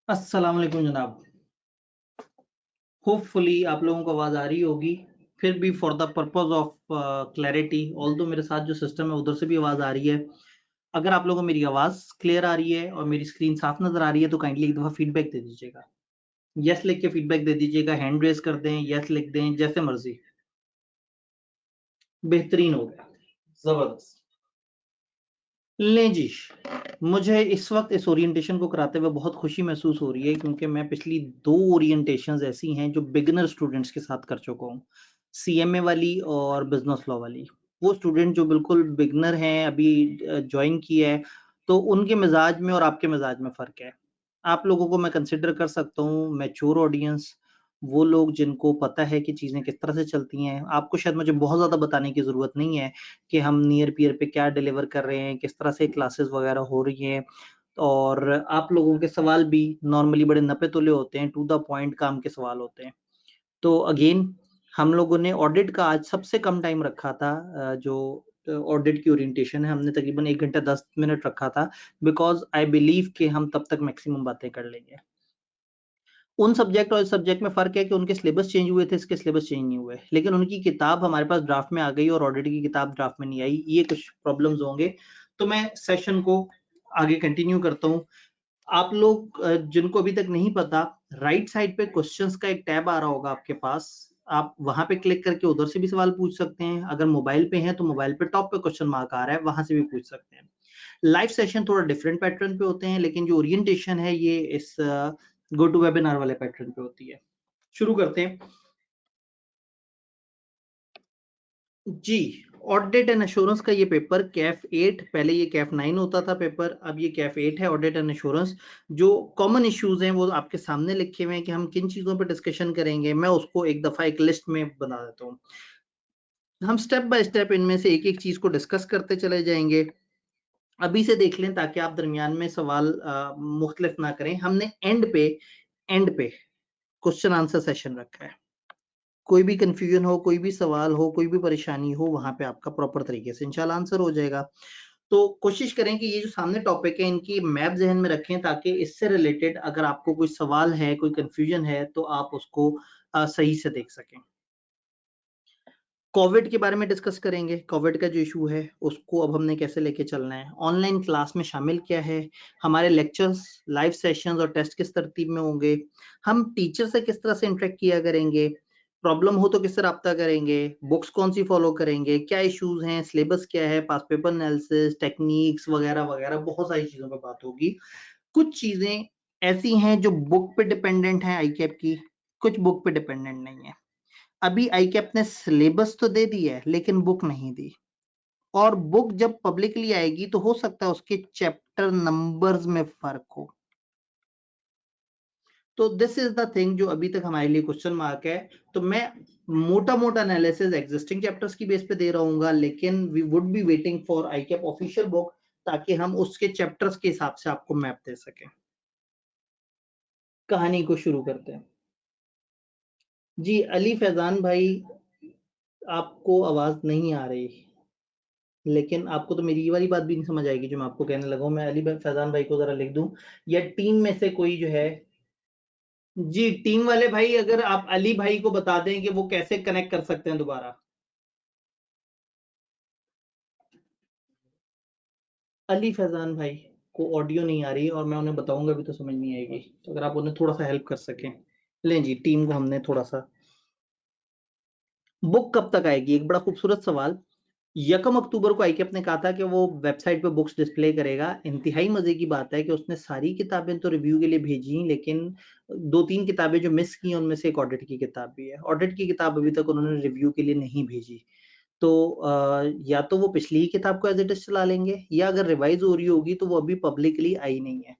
अस्सलाम वालेकुम जनाब। होपफुली आप लोगों को आवाज़ आ रही होगी। फिर भी for the purpose of clarity although मेरे साथ जो सिस्टम है उधर से भी आवाज़ आ रही है। अगर आप लोगों को मेरी आवाज़ क्लियर आ रही है और मेरी स्क्रीन साफ नज़र आ रही है तो काइंडली एक दफ़ा फीडबैक दे दीजिएगा। येस लिख के फीडबैक दे दीजिएगा, हैंड रेज़ कर दें, येस लिख दें, जैसे मर्ज़ी। बेहतरीन हो गया, ज़बरदस्त। लें जी, मुझे इस वक़्त इस ओरिएंटेशन को कराते हुए बहुत खुशी महसूस हो रही है क्योंकि मैं पिछली 2 ओरिएंटेशंस ऐसी हैं जो बिगिनर स्टूडेंट्स के साथ कर चुका हूँ। सीएमए वाली और बिज़नेस लॉ वाली। वो स्टूडेंट जो बिल्कुल बिगिनर हैं, अभी जॉइन किया है, तो उनके मिज़ाज में और आपके मिज़ाज में फ़र्क है। आप लोगों को मैं कंसिडर कर सकता हूँ मैच्योर ऑडियंस, वो लोग जिनको पता है कि चीज़ें किस तरह से चलती हैं। आपको शायद मुझे बहुत ज़्यादा बताने की ज़रूरत नहीं है कि हम नियर पीयर पे क्या डिलीवर कर रहे हैं, किस तरह से क्लासेस वगैरह हो रही हैं और आप लोगों के सवाल भी नॉर्मली बड़े नपे-तुले होते हैं, टू द पॉइंट काम के सवाल होते हैं। तो अगेन हम लोगों ने ऑडिट का आज सबसे कम टाइम रखा था जो ऑडिट की ओरिएंटेशन है, हमने तकरीबन 1 घंटा 10 मिनट रखा था बिकॉज़ आई बिलीव कि हम तब तक मैक्सिमम बातें कर लेंगे। उन सब्जेक्ट और इस सब्जेक्ट में फ़र्क है कि उनके सिलेबस चेंज हुए थे, इसके सिलेबस चेंज नहीं हुए। लेकिन उनकी किताब हमारे पास ड्राफ्ट में आ गई और ऑडिट की किताब ड्राफ्ट में नहीं आई। ये कुछ प्रॉब्लम्स होंगे। तो मैं सेशन को आगे कंटिन्यू करता हूँ। आप लोग जिनको अभी तक नहीं पता, राइट साइड पे क्वेश्चंस का एक टैब आ रहा होगा आपके पास। आप वहाँ पे क्लिक करके उधर से भी सवाल पूछ सकते हैं। अगर मोबाइल पे हैं, तो मोबाइल पे टॉप पे क्वेश्चन मार्क आ रहा है, वहाँ से भी पूछ सकते हैं। लाइव सेशन थोड़ा डिफरेंट पैटर्न पे होते हैं, लेकिन जो ओरिएंटेशन है ये इस गो टू वेबिनार वाले पैटर्न पे होती है। शुरू करते हैं। जी, ऑडिट एंड एश्योरेंस का ये पेपर कैफ 8 पहले ये कैफ 9 होता था पेपर, अब ये कैफ 8 है ऑडिट एंड एश्योरेंस। जो कॉमन इश्यूज़ हैं वो आपके सामने लिखे हुए हैं कि हम किन चीज़ों पे डिस्कशन करेंगे। मैं उसको एक दफ़ा एक लिस्ट में बना देता हूँ। हम स्टेप बाय स्टेप इनमें से एक-एक चीज़ को डिस्कस करते चले जाएँगे। अभी से देख लें ताकि आप दरमियान में सवाल मुख्तलिफ ना करें। हमने एंड पे क्वेश्चन आंसर सेशन रखा है। कोई भी कन्फ्यूजन हो, कोई भी सवाल हो, कोई भी परेशानी हो, वहाँ पे आपका प्रॉपर तरीके से इंशाल्लाह आंसर हो जाएगा। तो कोशिश करें कि ये जो सामने टॉपिक है, इनकी मैप ज़हन में रखें ताकि इससे रिलेटेड अगर आपको कोई सवाल है, कोई कन्फ्यूजन है, तो आप उसको सही से देख सकें। कोविड के बारे में डिस्कस करेंगे, कोविड का जो इश्यू है, उसको अब हमने कैसे लेके चलना है, ऑनलाइन क्लास में शामिल क्या है, हमारे लेक्चर्स, लाइव सेशंस और टेस्ट किस तरतीब में होंगे, हम टीचर से किस तरह से इंटरेक्ट किया करेंगे, प्रॉब्लम हो तो किससे राब्ता करेंगे, बुक्स कौन-सी फ़ॉलो करेंगे, क्या इश्यूज़ हैं, सिलेबस क्या है, पास्ट पेपर एनालिसिस, टेक्निक्स वगैरह-वगैरह बहुत सारी चीज़ों पे बात होगी। कुछ चीज़ें ऐसी हैं जो बुक पे डिपेंडेंट हैं आईकैप की, कुछ बुक पे डिपेंडेंट नहीं है। अभी आईकैप ने सिलेबस तो दे दी है, लेकिन बुक नहीं दी और बुक जब पब्लिकली आएगी तो हो सकता है उसके चैप्टर नंबर्स में फ़र्क हो। तो दिस इज़ द थिंग जो अभी तक हमारे लिए क्वेश्चन मार्क है। तो मैं मोटा-मोटा एनालिसिस एक्जिस्टिंग चैप्टर्स की बेस पे दे रहा हूँगा, लेकिन we would be waiting for ICAP official book ताकि हम उसके चैप्टर्स के हिसाब से आपको मैप दे सकें। कहानी को शुरू करते हैं। जी, अली फैज़ान भाई, आपको आवाज़ नहीं आ रही। लेकिन आपको तो मेरी ये वाली बात भी नहीं समझ आएगी जो मैं आपको कहने लगा हूँ। मैं अली ब फैज़ान भाई को ज़रा लिख दूँ या टीम में से कोई जो है। जी, टीम वाले भाई अगर आप अली भाई को बता दें कि वो कैसे कनेक्ट कर सकते हैं दोबारा। अली फैज़ान भाई को ऑडियो नहीं आ रही और मैं उन्हें बताऊँगा भी तो समझ नहीं आएगी। तो अगर आप उन्हें थोड़ा-सा हेल्प कर सकें। लें जी, टीम को हमने थोड़ा-सा बुक कब तक आएगी? एक बड़ा खूबसूरत सवाल। यकम अक्टूबर को आईकैप ने कहा था कि वो वेबसाइट पे बुक्स डिस्प्ले करेगा। इंतहाई मज़े की बात है कि उसने सारी किताबें तो रिव्यू के लिए भेजी, लेकिन 2-3 किताबें जो मिस की, उनमें से एक ऑडिट की किताब भी है। ऑडिट की किताब अभी तक उन्होंने रिव्यू के लिए नहीं भेजी। तो या तो वो पिछली ही किताब को एज़ इट इज़ चला लेंगे या अगर रिवाइज़ हो रही होगी, तो वो अभी पब्लिकली आई नहीं है।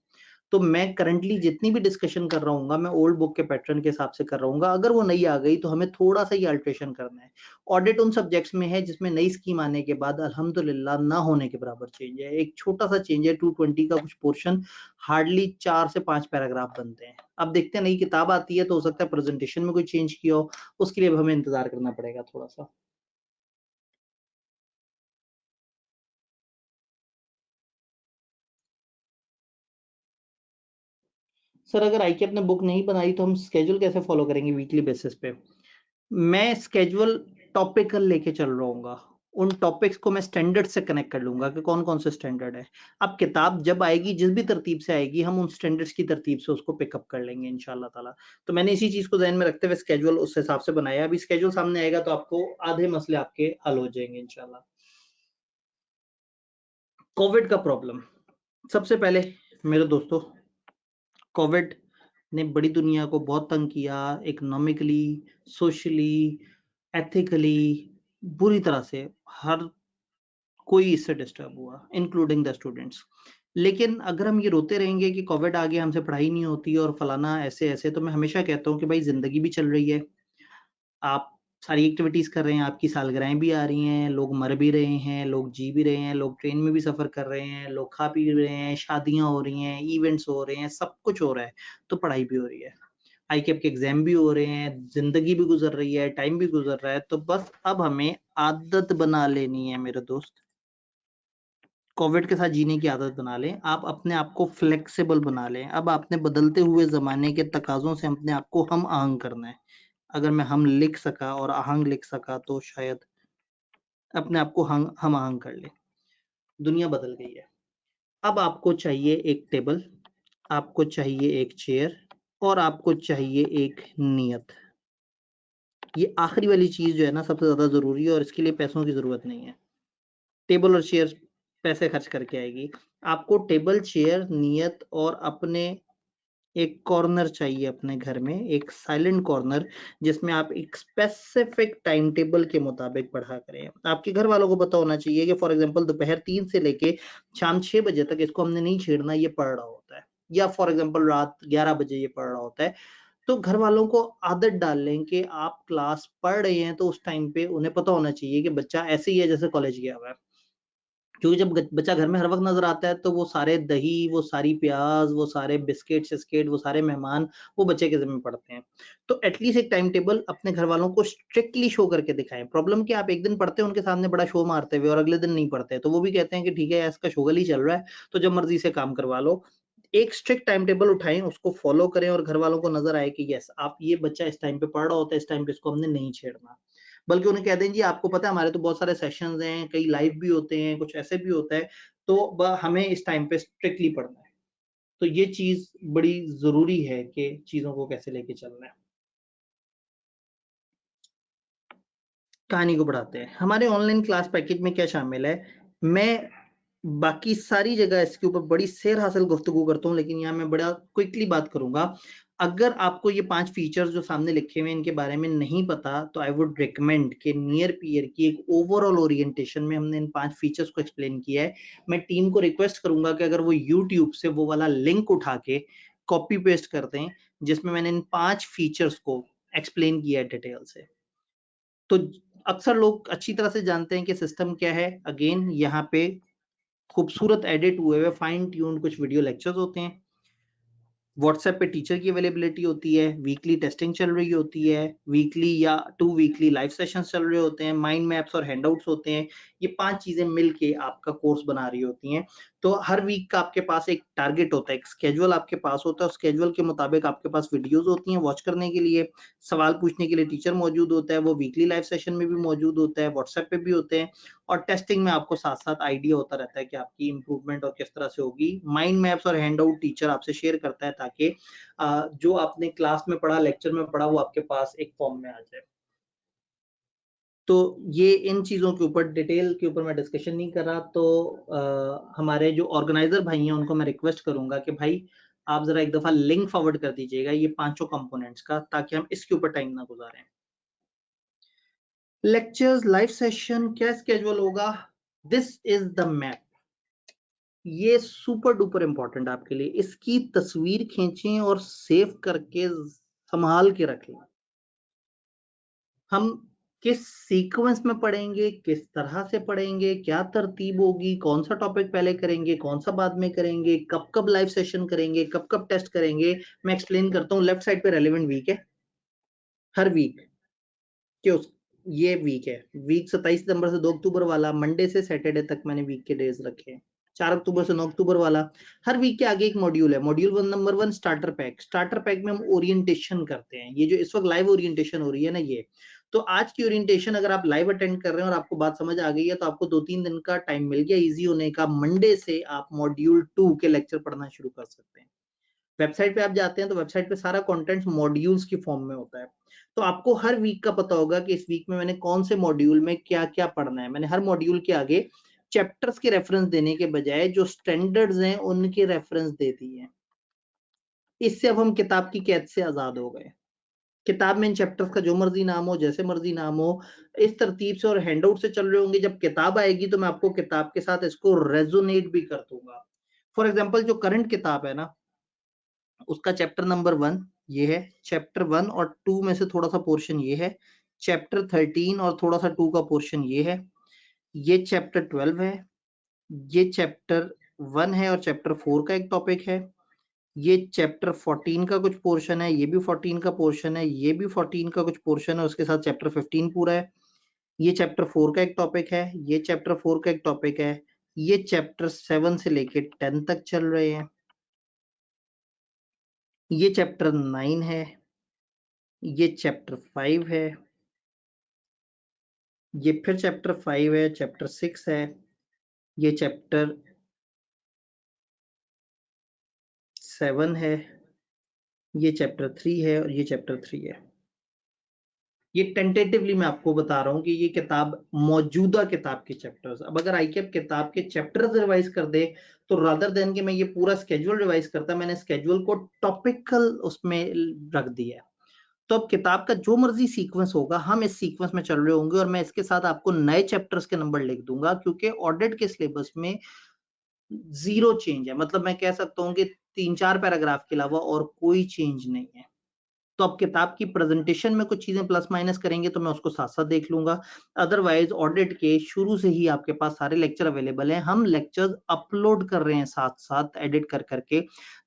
तो मैं करंटली जितनी भी डिस्कशन कर रहा हूँगा, मैं ओल्ड बुक के पैटर्न के हिसाब से कर रहा हूँगा। अगर वो नई आ गई तो हमें थोड़ा-सा ही अल्टरेशन करना है। ऑडिट उन सब्जेक्ट्स में है जिसमें नई स्कीम आने के बाद अल्हम्दुलिल्लाह ना होने के बराबर चेंज है। एक छोटा-सा चेंज है 220 का कुछ पोर्शन, हार्डली 4 से 5 पैराग्राफ बनते हैं। अब देखते हैं नई किताब आती है तो हो सकता है प्रेज़ेंटेशन में कोई चेंज किया हो, उसके लिए अब हमें इंतज़ार करना पड़ेगा थोड़ा-सा। सर अगर आईकेएप ने बुक नहीं बनाई तो हम स्केड्यूल कैसे फॉलो करेंगे वीकली बेसिस पे? मैं स्केड्यूल टॉपिकल लेके चल रहा हूँगा, उन टॉपिक्स को मैं स्टैंडर्ड से कनेक्ट कर लूंगा कि कौन कौन से स्टैंडर्ड है। अब किताब जब आएगी जिस भी तरतीब से आएगी हम उन स्टैंडर्ड्स की तरतीब से उसको पिकअप कर लेंगे इंशाल्लाह ताला। तो मैंने इसी चीज को ध्यान में रखते हुए स्केड्यूल उस हिसाब से बनाया। अभी स्केड्यूल सामने आएगा तो आपको आधे मसले आपके हल हो जाएंगे इंशाल्लाह। कोविड का प्रॉब्लम, सबसे पहले मेरे दोस्तों, कोविड ने बड़ी दुनिया को बहुत तंग किया, इकोनॉमिकली, सोशली, एथिकली, बुरी तरह से हर कोई इससे डिस्टर्ब हुआ, इंक्लूडिंग द स्टूडेंट्स। लेकिन अगर हम ये रोते रहेंगे कि कोविड आ गया हमसे पढ़ाई नहीं होती और फलाना ऐसे ऐसे, तो मैं हमेशा कहता हूँ कि भाई जिंदगी भी चल रही है, आप सारी एक्टिविटीज कर रहे हैं, आपकी सालगिरहें भी आ रही हैं, लोग मर भी रहे हैं, लोग जी भी रहे हैं, लोग ट्रेन में भी सफर कर रहे हैं, लोग खा पी रहे हैं, शादियां हो रही हैं, इवेंट्स हो रहे हैं, सब कुछ हो रहा है, तो पढ़ाई भी हो रही है, आईकेएप के एग्जाम भी हो रहे हैं, जिंदगी भी गुजर रही है, टाइम भी गुजर रहा है। तो बस अब हमें आदत बना लेनी है मेरे दोस्त, कोविड के साथ जीने की आदत बना लें। आप अपने आप को फ्लेक्सिबल बना लें। अब आपने बदलते हुए जमाने के तकाजों से अपने आप को हम आहंग करना है। अगर मैं हम लिख सका और आहंग लिख सका तो शायद अपने आप को हम आहंग कर ले। दुनिया बदल गई है। अब आपको चाहिए एक टेबल, आपको चाहिए एक चेयर और आपको चाहिए एक नियत। ये आखिरी वाली चीज जो है ना सबसे ज्यादा जरूरी है और इसके लिए पैसों की जरूरत नहीं है। टेबल और चेयर पैसे खर्च करके आएगी। आपको टेबल, चेयर, नियत और अपने एक कॉर्नर चाहिए अपने घर में, एक साइलेंट कॉर्नर जिसमें आप एक स्पेसिफिक टाइम टेबल के मुताबिक पढ़ा करें। आपके घर वालों को पता होना चाहिए कि फॉर एग्जांपल दोपहर 3 से लेके शाम 6 बजे तक इसको हमने नहीं छेड़ना, ये पढ़ रहा होता है, या फॉर एग्जांपल रात 11 बजे ये पढ़ रहा होता है। तो घर वालों को आदत डाल लें कि आप क्लास पढ़ रहे हैं तो उस टाइम पे उन्हें पता होना चाहिए कि बच्चा ऐसे ही है जैसे कॉलेज गया हुआ है। क्योंकि जब बच्चा घर में हर वक्त नजर आता है तो वो सारे दही, वो सारी प्याज, वो सारे बिस्किट शिस्किट, वो सारे मेहमान वो बच्चे के जिम्मे पड़ते हैं। तो एटलीस्ट एक टाइम टेबल अपने घर वालों को स्ट्रिक्टली शो करके दिखाएं। प्रॉब्लम क्या, आप एक दिन पढ़ते हैं उनके सामने बड़ा शो मारते हुए और अगले दिन नहीं पढ़ते, तो वो भी कहते हैं कि ठीक है इसका शोगल ही चल रहा है, तो जब मर्जी से काम करवा लो। एक स्ट्रिक्ट टाइम टेबल उठाएं, उसको फॉलो करें और घर वालों को नजर आए कि यस आप ये बच्चा इस टाइम पे पढ़ रहा होता है, इस टाइम पे इसको हमने नहीं छेड़ना। बल्कि उन्हें कह दें जी आपको पता है हमारे तो बहुत सारे सेशंस हैं, कई लाइव भी होते हैं, कुछ ऐसे भी होता है, तो हमें इस टाइम पे स्ट्रिक्टली पढ़ना है। तो ये चीज बड़ी जरूरी है कि चीजों को कैसे लेके चलना है। कहानी को बढ़ाते हैं। हमारे ऑनलाइन क्लास पैकेज में क्या शामिल है, मैं बाकी सारी जगह इसके ऊपर बड़ी सेर हासिल गुफ्तगू करता हूँ, लेकिन यहाँ मैं बड़ा क्विकली बात करूंगा। अगर आपको ये 5 फीचर्स जो सामने लिखे हुए हैं इनके बारे में नहीं पता, तो आई वुड रिकमेंड कि नियर पीयर की एक ओवरऑल ओरिएंटेशन में हमने इन 5 फीचर्स को एक्सप्लेन किया है। मैं टीम को रिक्वेस्ट करूंगा कि अगर वो यूट्यूब से वो वाला लिंक उठा के कॉपी पेस्ट कर दें जिसमें मैंने इन 5 फीचर्स को एक्सप्लेन किया है डिटेल से। तो अक्सर लोग अच्छी तरह से जानते हैं कि सिस्टम क्या है। अगेन यहाँ पे खूबसूरत एडिट हुए हुए फाइन ट्यून्ड कुछ वीडियो लेक्चर्स होते हैं। व्हाट्सएप पे टीचर की अवेलेबिलिटी होती है, वीकली टेस्टिंग चल रही होती है, वीकली या 2 वीकली लाइव सेशंस चल रहे होते हैं, माइंड मैप्स और हैंडआउट्स होते हैं। ये 5 चीजें मिलके आपका कोर्स बना रही होती हैं। तो हर वीक का आपके पास एक टारगेट होता है, एक स्केड्यूल आपके पास होता है, स्केड्यूल के मुताबिक आपके पास वीडियोस होती हैं वॉच करने के लिए, सवाल पूछने के लिए टीचर मौजूद होता है, वो वीकली लाइव सेशन में भी मौजूद होता है, व्हाट्सएप पे भी होते हैं, और टेस्टिंग में आपको साथ साथ आइडिया होता रहता है कि आपकी इंप्रूवमेंट और किस तरह से होगी। माइंड मैप्स और हैंडआउट टीचर आपसे शेयर करता है ताकि जो आपने क्लास में पढ़ा, लेक्चर में पढ़ा, वो आपके पास एक फॉर्म में आ जाए। तो ये इन चीजों के ऊपर डिटेल के ऊपर मैं डिस्कशन नहीं कर रहा। तो हमारे जो ऑर्गेनाइजर भाई हैं उनको मैं रिक्वेस्ट करूंगा कि भाई आप जरा एक दफा लिंक फॉरवर्ड कर दीजिएगा ये 5 कंपोनेंट्स का, ताकि हम इसके ऊपर टाइम ना गुजारें। लेक्चर्स, लाइव सेशन, क्या स्केड्यूल होगा, दिस इज द मैप। ये सुपर डुपर इंपॉर्टेंट आपके लिए। इसकी तस्वीर खींचें और सेव करके संभाल के रखें। हम किस सीक्वेंस में पढ़ेंगे, किस तरह से पढ़ेंगे, क्या तरतीब होगी, कौन सा टॉपिक पहले करेंगे, कौन सा बाद में करेंगे, कब कब लाइव सेशन करेंगे, कब कब टेस्ट करेंगे, मैं एक्सप्लेन करता हूँ। लेफ्ट साइड पे रेलेवेंट वीक है, हर वीक के उस ये वीक है, वीक 27 सितंबर से 2 अक्टूबर वाला, मंडे से सैटरडे तक मैंने वीक के डेज रखे हैं। 4 अक्टूबर से 9 अक्टूबर वाला। हर वीक के आगे एक मॉड्यूल है। Module number 1 starter pack. Starter pack में हम ओरिएंटेशन करते हैं। ये जो इस वक्त लाइव ओरिएंटेशन हो रही है ना, ये तो आज की ओरिएंटेशन अगर आप लाइव अटेंड कर रहे हैं और आपको बात समझ आ गई है तो आपको 2-3 दिन का टाइम मिल गया इजी होने का। मंडे से आप मॉड्यूल 2 के लेक्चर पढ़ना शुरू कर सकते हैं। वेबसाइट पे आप जाते हैं तो वेबसाइट पे सारा कंटेंट मॉड्यूल्स की फॉर्म में होता है। तो आपको हर वीक का पता होगा कि इस वीक में मैंने कौन से मॉड्यूल में क्या क्या पढ़ना है। मैंने हर मॉड्यूल के आगे चैप्टर्स के रेफरेंस देने के बजाय जो स्टैंडर्ड्स हैं उनके रेफरेंस दे दिए हैं। इससे अब हम किताब की कैद से आजाद हो गए। किताब में इन चैप्टर्स का जो मर्जी नाम हो, जैसे मर्जी नाम हो, इस तरतीब से और हैंडआउट से चल रहे होंगे। जब किताब आएगी तो मैं आपको किताब के साथ इसको रेजोनेट भी कर दूंगा। फॉर एग्जाम्पल जो करंट किताब है ना, उसका चैप्टर नंबर 1 ये है। चैप्टर 1 और 2 में से थोड़ा सा पोर्शन ये है। चैप्टर 13 और थोड़ा सा 2 का पोर्शन ये है। ये चैप्टर 12 है। ये चैप्टर 1 है और चैप्टर 4 का एक टॉपिक है। ये चैप्टर 14 का कुछ पोर्शन है। ये भी 14 का पोर्शन है। ये भी 14 का कुछ पोर्शन है। उसके साथ चैप्टर 15 पूरा है। ये चैप्टर 4 का एक टॉपिक है। ये चैप्टर 4 का एक टॉपिक है। ये चैप्टर 7 से लेके 10 तक चल रहे हैं। ये चैप्टर 9 है। ये चैप्टर 5 है। ये फिर चैप्टर 5 है। चैप्टर 6 है। ये चैप्टर 7 है। ये चैप्टर 3 है और ये चैप्टर 3 है। ये टेंटेटिवली मैं आपको बता रहा हूं कि ये किताब मौजूदा किताब के चैप्टर्स। अब अगर आईकेप किताब के चैप्टर्स रिवाइज कर दे तो रादर देन कि मैं ये पूरा स्केड्यूल रिवाइज करता, मैंने स्केड्यूल को टॉपिकल उसमें रख दिया है। तो अब किताब का जो मर्जी सीक्वेंस होगा हम इस सीक्वेंस में चल रहे होंगे और मैं इसके साथ आपको नए चैप्टर्स के नंबर लिख दूंगा, क्योंकि ऑडिट के सिलेबस में जीरो चेंज है। मतलब मैं कह सकता हूँ कि 3-4 पैराग्राफ के अलावा और कोई चेंज नहीं है। तो अब किताब की प्रेजेंटेशन में कुछ चीजें प्लस माइनस करेंगे तो मैं उसको साथ साथ देख लूंगा। अदरवाइज ऑडिट के शुरू से ही आपके पास सारे लेक्चर अवेलेबल हैं। हम लेक्चर्स अपलोड कर रहे हैं साथ साथ एडिट कर करके।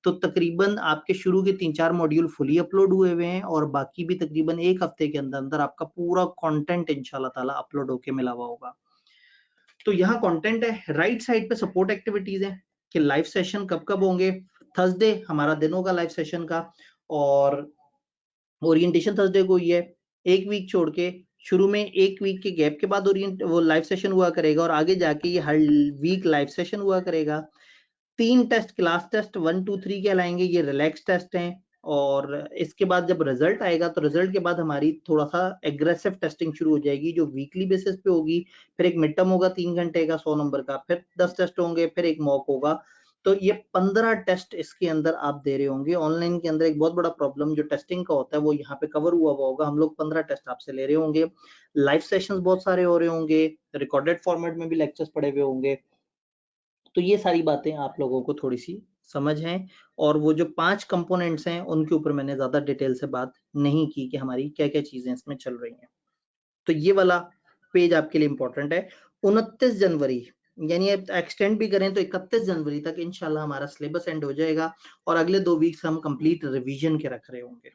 तो तकरीबन आपके शुरू के 3-4 मॉड्यूल फुली अपलोड हुए हुए हैं और बाकी भी तकरीबन 1 हफ्ते के अंदर अंदर आपका पूरा कंटेंट इंशाल्लाह ताला अपलोड होके मिला हुआ होगा। तो यहाँ कंटेंट है। राइट साइड पे सपोर्ट एक्टिविटीज है कि लाइव सेशन कब कब होंगे। थर्सडे हमारा दिन होगा लाइव सेशन का और ओरिएंटेशन थर्सडे को ही है। एक वीक छोड़ के शुरू में एक वीक के गैप के बाद ओरिएंट वो लाइव सेशन हुआ करेगा और आगे जाके ये हर वीक लाइव सेशन हुआ करेगा। 3 टेस्ट क्लास टेस्ट 1, 2, 3 कहलाएंगे। ये रिलैक्स टेस्ट हैं और इसके बाद जब रिजल्ट आएगा तो रिजल्ट के बाद हमारी थोड़ा सा एग्रेसिव टेस्टिंग शुरू हो जाएगी जो वीकली बेसिस पे होगी। फिर एक मिड टर्म होगा 3 घंटे का 100 नंबर का, फिर 10 टेस्ट होंगे, फिर एक मॉक होगा। तो ये 15 टेस्ट इसके अंदर आप दे रहे होंगे। ऑनलाइन के अंदर एक बहुत बड़ा प्रॉब्लम जो टेस्टिंग का होता है वो यहाँ पे कवर हुआ होगा। हम लोग 15 टेस्ट आपसे ले रहे होंगे। लाइव सेशंस बहुत सारे हो रहे होंगे। रिकॉर्डेड फॉर्मेट में भी लेक्चर्स पड़े हुए होंगे। तो ये सारी बातें आप लोगों को थोड़ी सी समझ है। और वो जो 5 कंपोनेंट्स हैं उनके ऊपर मैंने ज्यादा डिटेल से बात नहीं की कि हमारी क्या क्या चीजें इसमें चल रही हैं। तो ये वाला पेज आपके लिए इंपॉर्टेंट है। 29 जनवरी यानी एक्सटेंड भी करें तो 31 जनवरी तक इंशाल्लाह हमारा सिलेबस एंड हो जाएगा और अगले 2 वीक्स हम कंप्लीट रिवीजन के रख रहे होंगे।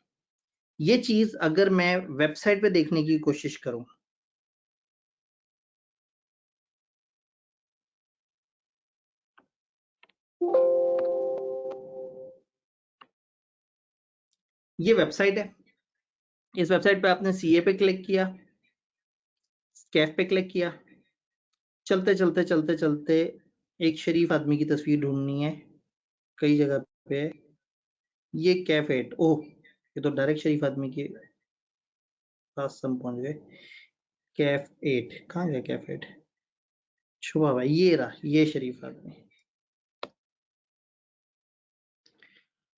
ये चीज अगर मैं वेबसाइट पे देखने की कोशिश करूं, ये वेबसाइट है। इस वेबसाइट पे आपने सीए पे क्लिक किया, स्कैफ पे क्लिक किया, चलते चलते चलते चलते एक शरीफ आदमी की तस्वीर ढूंढनी है। कई जगह पे ये कैफ 8, ओह ये तो डायरेक्ट शरीफ आदमी के पास हम पहुंच गए। कैफ 8 कहाँ गया? कैफ 8 शुभा भाई, ये रहा, ये शरीफ आदमी।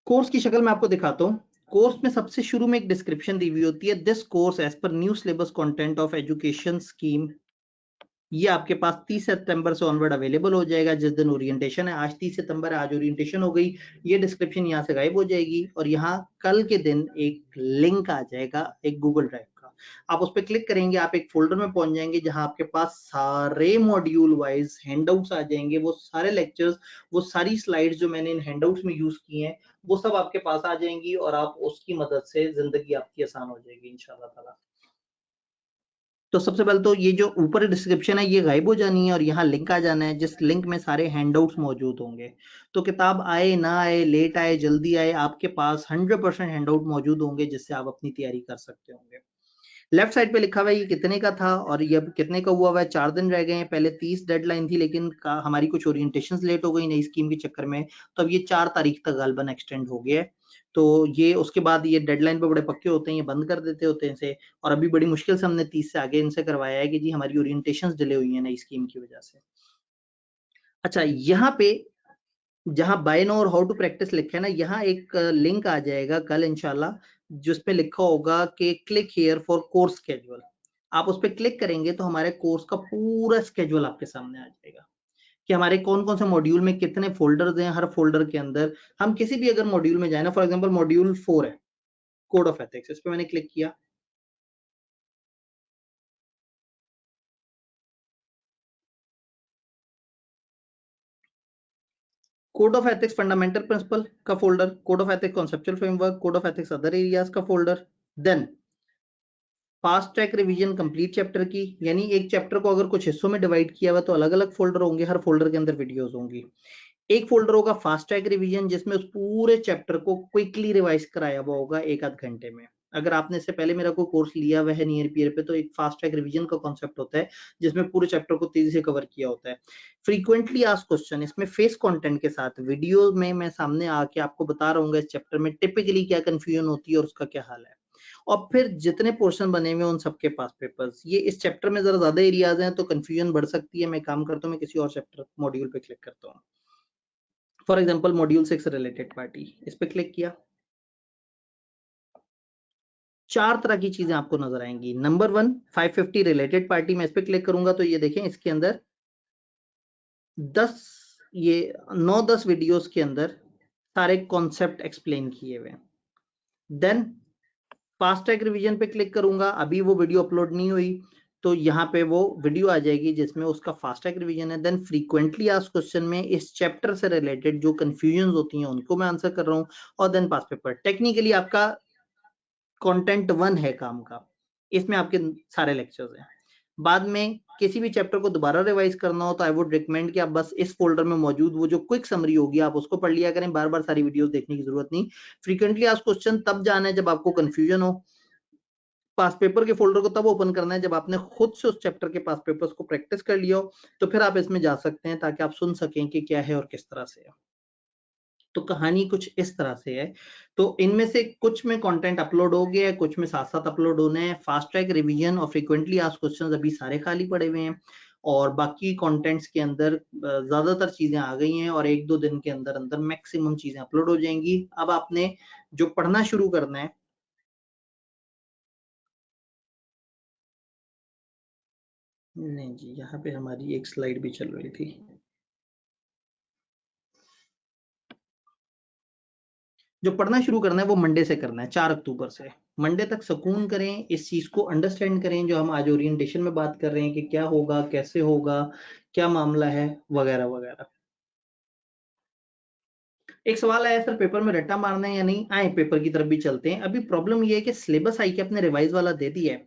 कोर्स की शक्ल में आपको दिखाता हूँ। कोर्स में सबसे शुरू में एक डिस्क्रिप्शन दी हुई होती है, this course as per new syllabus content of education scheme. ये आपके पास 30 सितंबर से ऑनवर्ड अवेलेबल हो जाएगा। जिस दिन ओरिएंटेशन है, आज 30 सितंबर है, आज ओरिएंटेशन हो गई, ये डिस्क्रिप्शन यहाँ से गायब हो जाएगी और यहाँ कल के दिन एक लिंक आ जाएगा एक गूगल ड्राइव का। आप उस पर क्लिक करेंगे, आप एक फोल्डर में पहुंच जाएंगे जहां आपके पास सारे मॉड्यूल वाइज हैंडआउट्स आ जाएंगे। वो सारे लेक्चर्स, वो सारी स्लाइड्स जो मैंने इन हैंडआउट्स में यूज की हैं वो सब आपके पास आ जाएंगी और आप उसकी मदद से जिंदगी आपकी आसान हो जाएगी इंशाल्लाह ताला। तो सबसे पहले तो ये जो ऊपर डिस्क्रिप्शन है ये गायब हो जानी है और यहाँ लिंक आ जाना है, जिस लिंक में सारे हैंडआउट्स मौजूद होंगे। तो किताब आए ना आए, लेट आए जल्दी आए, आपके पास 100% हैंडआउट मौजूद होंगे जिससे आप अपनी तैयारी कर सकते होंगे। लेफ्ट साइड पे लिखा हुआ है ये कितने का था और ये अब कितने का हुआ है। 4 दिन रह गए हैं, पहले 30 डेडलाइन थी लेकिन हमारी कुछ ओरिएंटेशंस लेट हो गई नई स्कीम के चक्कर में, तो अब ये 4 तारीख तक गालबन एक्सटेंड हो गया है। तो ये उसके बाद ये डेडलाइन पे बड़े पक्के होते हैं, ये बंद कर देते होते हैं इसे, और अभी बड़ी मुश्किल से हमने 30 से आगे इनसे करवाया है कि जी हमारी ओरिएंटेशंस डिले हुई है नई स्कीम की वजह से। अच्छा, यहाँ पे जहाँ बाय नो और हाउ टू प्रैक्टिस लिखा है ना, यहाँ एक लिंक आ जाएगा कल इंशाल्लाह, जिसपे लिखा होगा कि click here for course schedule. आप उस पर क्लिक करेंगे तो हमारे कोर्स का पूरा स्केड्यूल आपके सामने आ जाएगा कि हमारे कौन कौन से मॉड्यूल में कितने फोल्डर्स हैं, हर फोल्डर के अंदर हम किसी भी अगर मॉड्यूल में जाए ना, फॉर एग्जांपल मॉड्यूल 4 है कोड ऑफ एथिक्स, इस पे मैंने क्लिक किया। Code of ethics fundamental principle का folder, code of ethics conceptual framework, code of ethics other areas का folder, then fast track revision complete chapter की, यानी एक चैप्टर को अगर कुछ हिस्सों में डिवाइड किया हुआ तो अलग अलग फोल्डर होंगे, हर फोल्डर के अंदर वीडियोस होंगी। एक फोल्डर होगा फास्ट ट्रैक रिवीजन जिसमें उस पूरे चैप्टर को क्विकली रिवाइज कराया हुआ होगा एक आध घंटे में। अगर आपने इससे पहले मेरा कोई कोर्स लिया हुआ है नियर पीयर पे, तो एक फास्ट ट्रैक रिवीजन का कॉन्सेप्ट होता है जिसमें पूरे चैप्टर को तेजी से कवर किया होता है। फ्रीक्वेंटली आस्क्ड क्वेश्चन, इसमें फेस कंटेंट के साथ वीडियो में मैं सामने आके आपको बता रहा हूँ इस चैप्टर में टिपिकली क्या कंफ्यूजन होती है और उसका क्या हाल है। और फिर जितने पोर्शन बने हुए उन सबके पास पेपर्स, ये इस चैप्टर में जरा ज्यादा एरियाज हैं तो कंफ्यूजन बढ़ सकती है। मैं काम करता हूँ, मैं किसी और चैप्टर मॉड्यूल पे क्लिक करता हूँ। For example module 6 related party, इस पे क्लिक किया, 4 तरह की चीजें आपको नजर आएंगी। नंबर 1 550 रिलेटेड पार्टी, मैं इस पे क्लिक करूंगा तो ये देखें इसके अंदर 10 ये 9-10 वीडियोस के अंदर सारे कॉन्सेप्ट एक्सप्लेन किए हुए हैं। देन फास्ट ट्रैक रिवीजन पे क्लिक करूंगा, अभी वो वीडियो अपलोड नहीं हुई तो यहाँ पे वो वीडियो आ जाएगी जिसमें उसका फास्ट ट्रैक रिवीजन है। देन फ्रीक्वेंटली आस्क्ड क्वेश्चन में इस चैप्टर से रिलेटेड जो कंफ्यूजन होती हैं उनको मैं आंसर कर रहा हूँ। और देन पास पेपर, टेक्निकली आपका कंटेंट 1 है काम का, इसमें आपके सारे लेक्चर्स हैं। बाद में किसी भी चैप्टर को दोबारा रिवाइज करना हो तो आई वुड रिकमेंड कि आप बस इस फोल्डर में मौजूद वो जो क्विक समरी होगी आप उसको पढ़ लिया करें, बार बार सारी वीडियोस देखने की जरूरत नहीं। फ्रीक्वेंटली आस्क्ड क्वेश्चन तब जाना है जब आपको कंफ्यूजन हो। पास पेपर के फोल्डर को तब ओपन करना है जब आपने खुद से उस चैप्टर के पास पेपर्स को प्रैक्टिस कर लिया हो, तो फिर आप इसमें जा सकते हैं ताकि आप सुन सकें कि क्या है और किस तरह से है। तो कहानी कुछ इस तरह से है। तो इनमें से कुछ में कंटेंट अपलोड हो गया है, कुछ में साथ साथ अपलोड होने हैं। फास्ट ट्रैक रिवीजन और फ्रीक्वेंटली आस्क्ड क्वेश्चंस अभी सारे खाली पड़े हुए हैं और बाकी कंटेंट्स के अंदर ज्यादातर चीजें आ गई हैं और 1-2 दिन के अंदर अंदर मैक्सिमम चीजें अपलोड हो जाएंगी। अब आपने जो पढ़ना शुरू करना है, नहीं जी यहाँ पे हमारी एक स्लाइड भी चल रही थी। जो पढ़ना शुरू करना है वो मंडे से करना है, 4 अक्टूबर से। मंडे तक सुकून करें, इस चीज को अंडरस्टैंड करें जो हम आज ओरिएंटेशन में बात कर रहे हैं कि क्या होगा, कैसे होगा, क्या मामला है, वगैरह वगैरह। एक सवाल आया सर पेपर में रट्टा मारना है या नहीं, आए पेपर की तरफ भी चलते हैं। अभी प्रॉब्लम ये है कि सिलेबस आई के अपने रिवाइज वाला दे दिया है,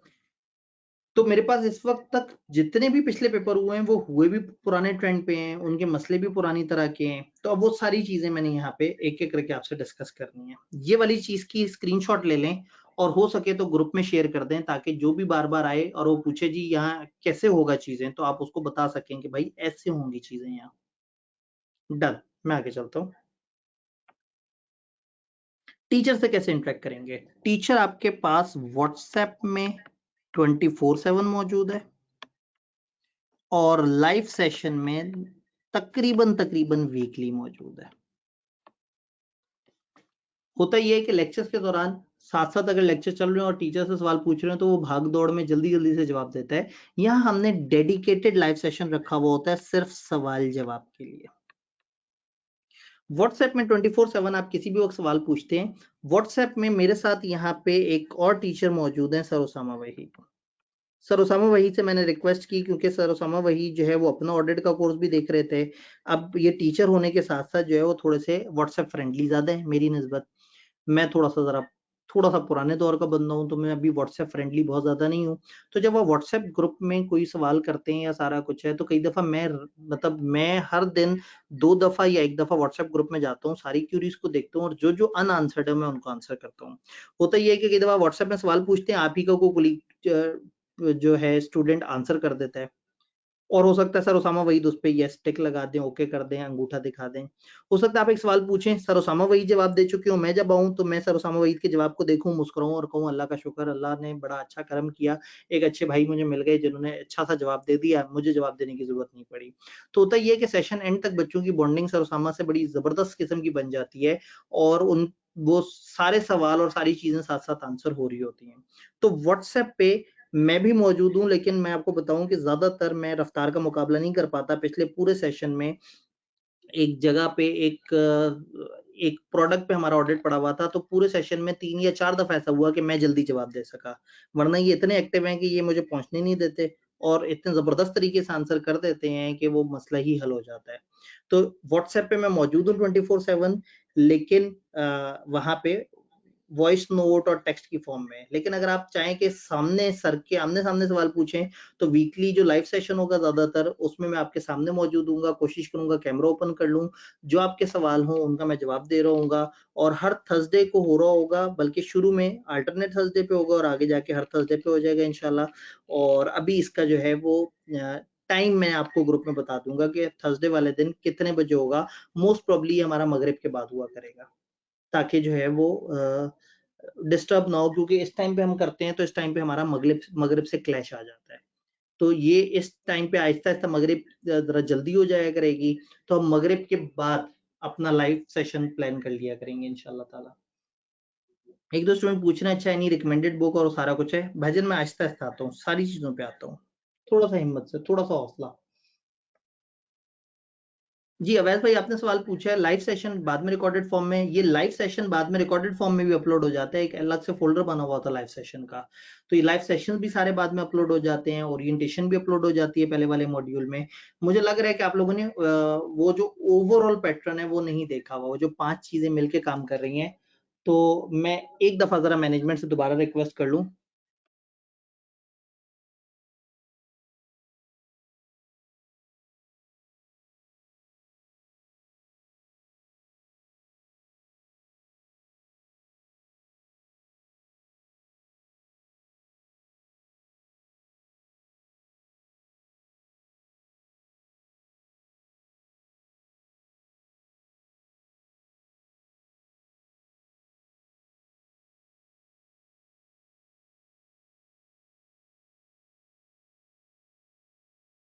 तो मेरे पास इस वक्त तक जितने भी पिछले पेपर हुए हैं वो हुए भी पुराने ट्रेंड पे हैं, उनके मसले भी पुरानी तरह के हैं। तो अब वो सारी चीजें मैंने यहाँ पे एक एक करके आपसे डिस्कस करनी है। ये वाली चीज की स्क्रीनशॉट ले लें और हो सके तो ग्रुप में शेयर कर दें ताकि जो भी बार बार आए और वो पूछे जी यहाँ कैसे होगा चीजें, तो आप उसको बता सकें कि भाई ऐसे होंगी चीजें यहाँ। डन, मैं आगे चलता हूँ। टीचर से कैसे इंटरेक्ट करेंगे? टीचर आपके पास व्हाट्सएप में 24/7 मौजूद है और लाइव सेशन में तकरीबन वीकली मौजूद है। होता यह है कि लेक्चर्स के दौरान साथ साथ अगर लेक्चर चल रहे हैं और टीचर से सवाल पूछ रहे हैं तो वो भाग दौड़ में जल्दी जल्दी से जवाब देता है। यहाँ हमने डेडिकेटेड लाइव सेशन रखा हुआ होता है सिर्फ सवाल जवाब के लिए। व्हाट्सएप में 24/7 आप किसी भी वक्त सवाल पूछते हैं। व्हाट्सएप में मेरे साथ यहाँ पे एक और टीचर मौजूद है, सर उसामा वही। सर उसामा वही से मैंने रिक्वेस्ट की क्योंकि सर उसामा वही जो है वो अपना ऑडिट का कोर्स भी देख रहे थे। अब ये टीचर होने के साथ साथ जो है वो थोड़े से व्हाट्सएप फ्रेंडली ज्यादा है मेरी निस्बत। मैं थोड़ा सा जरा थोड़ा सा पुराने दौर का बंदा हूँ, तो मैं अभी व्हाट्सएप फ्रेंडली बहुत ज़्यादा नहीं हूँ। तो जब आप व्हाट्सएप ग्रुप में कोई सवाल करते हैं या सारा कुछ है, तो कई दफ़ा मैं हर दिन 2 दफ़ा या 1 दफ़ा व्हाट्सएप ग्रुप में जाता हूँ, सारी क्यूरीज़ को देखता हूँ और जो-जो अनआंसर्ड है, मैं उनको आंसर करता हूँ। होता ये है कि कई दफ़ा व्हाट्सएप में सवाल पूछते हैं, आप ही का कोई कोलीग जो है स्टूडेंट आंसर कर देता है। और हो सकता है सर उसामा वहीद उस पे येस टिक लगा दें, ओके कर दें, अंगूठा दिखा दें। हो सकता है आप एक सवाल पूछें, सर उसामा वहीद जवाब दे चुके हों, मैं जब आऊँ तो मैं सर उसामा वहीद के जवाब को देखूँ, मुस्कुराऊँ और कहूँ अल्लाह का शुक्र, अल्लाह ने बड़ा अच्छा कर्म किया। एक अच्छे भाई मुझे मिल गए जिन्होंने अच्छा-सा जवाब दे दिया, मुझे जवाब देने की ज़रूरत नहीं पड़ी। तो होता ये है कि सेशन एंड तक बच्चों की बॉन्डिंग सर उसामा से बड़ी ज़बरदस्त किस्म की बन जाती है और उन वो सारे सवाल और सारी चीज़ें साथ-साथ आंसर हो रही होती हैं। तो व्हाट्सएप पे मैं भी मौजूद हूँ, लेकिन मैं आपको बताऊँ कि ज़्यादातर मैं रफ़्तार का मुकाबला नहीं कर पाता। पिछले पूरे सेशन में एक जगह पे एक प्रोडक्ट पे हमारा ऑडिट पड़ा हुआ था, तो पूरे सेशन में 3 या 4 दफ़ा ऐसा हुआ कि मैं जल्दी जवाब दे सका। वरना ये इतने एक्टिव हैं कि ये मुझे पहुँचने नहीं देते और इतने ज़बरदस्त तरीके से आंसर कर देते हैं कि वो मसला ही हल हो जाता है। तो व्हाट्सएप पे मैं मौजूद हूँ 24/7 लेकिन वहाँ पे वॉइस नोट और टेक्स्ट की फॉर्म में। लेकिन अगर आप चाहें कि सामने सर के आमने-सामने सवाल पूछें, तो वीकली जो लाइव सेशन होगा ज़्यादातर, उसमें मैं आपके सामने मौजूद हूँगा, कोशिश करूँगा कैमरा ओपन कर लूँ, जो आपके सवाल हों, उनका मैं जवाब दे रहा हूँगा और हर थर्सडे को हो रहा होगा, बल्कि शुरू में अल्टरनेट थर्सडे पे होगा और आगे जाके हर थर्सडे पे हो जाएगा इंशाल्लाह और अभी इसका जो है वो टाइम मैं आपको ग्रुप में बता दूँगा कि थर्सडे वाले दिन कितने बजे होगा। मोस्ट प्रोबब्ली ये हमारा मगरिब के बाद हुआ करेगा, ताकि जो है वो डिस्टर्ब ना हो क्योंकि इस टाइम पे हम करते हैं तो इस टाइम पे हमारा मगरिब से क्लैश आ जाता है। तो ये इस टाइम पे आहिस्ता-आहिस्ता मगरिब ज़रा जल्दी हो जाया करेगी, तो हम मगरिब के बाद अपना लाइव सेशन प्लान कर लिया करेंगे इंशाअल्लाह ताला। 1-2 स्टूडेंट पूछ रहे हैं अच्छा एनी रिकमेंडेड बुक और सारा कुछ है। भाईजान मैं आहिस्ता-आहिस्ता आता हूँ, सारी चीज़ों पे आता हूँ। थोड़ा-सा हिम्मत से, थोड़ा-सा हौसला। जी, अवैध भाई आपने सवाल पूछा है लाइव सेशन बाद में रिकॉर्डेड फॉर्म में, ये लाइव सेशन बाद में रिकॉर्डेड फॉर्म में भी अपलोड हो जाता है, एक अलग से फ़ोल्डर बना हुआ होता है लाइव सेशन का। तो ये लाइव सेशंस भी सारे बाद में अपलोड हो जाते हैं, ओरिएंटेशन भी अपलोड हो जाती है पहले वाले मॉड्यूल में। मुझे लग रहा है कि आप लोगों ने वो जो ओवरऑल पैटर्न है वो नहीं देखा हुआ, वो जो 5 चीज़ें मिलके काम कर रही हैं। तो मैं एक दफ़ा ज़रा मैनेजमेंट से दोबारा रिक्वेस्ट कर लूँ।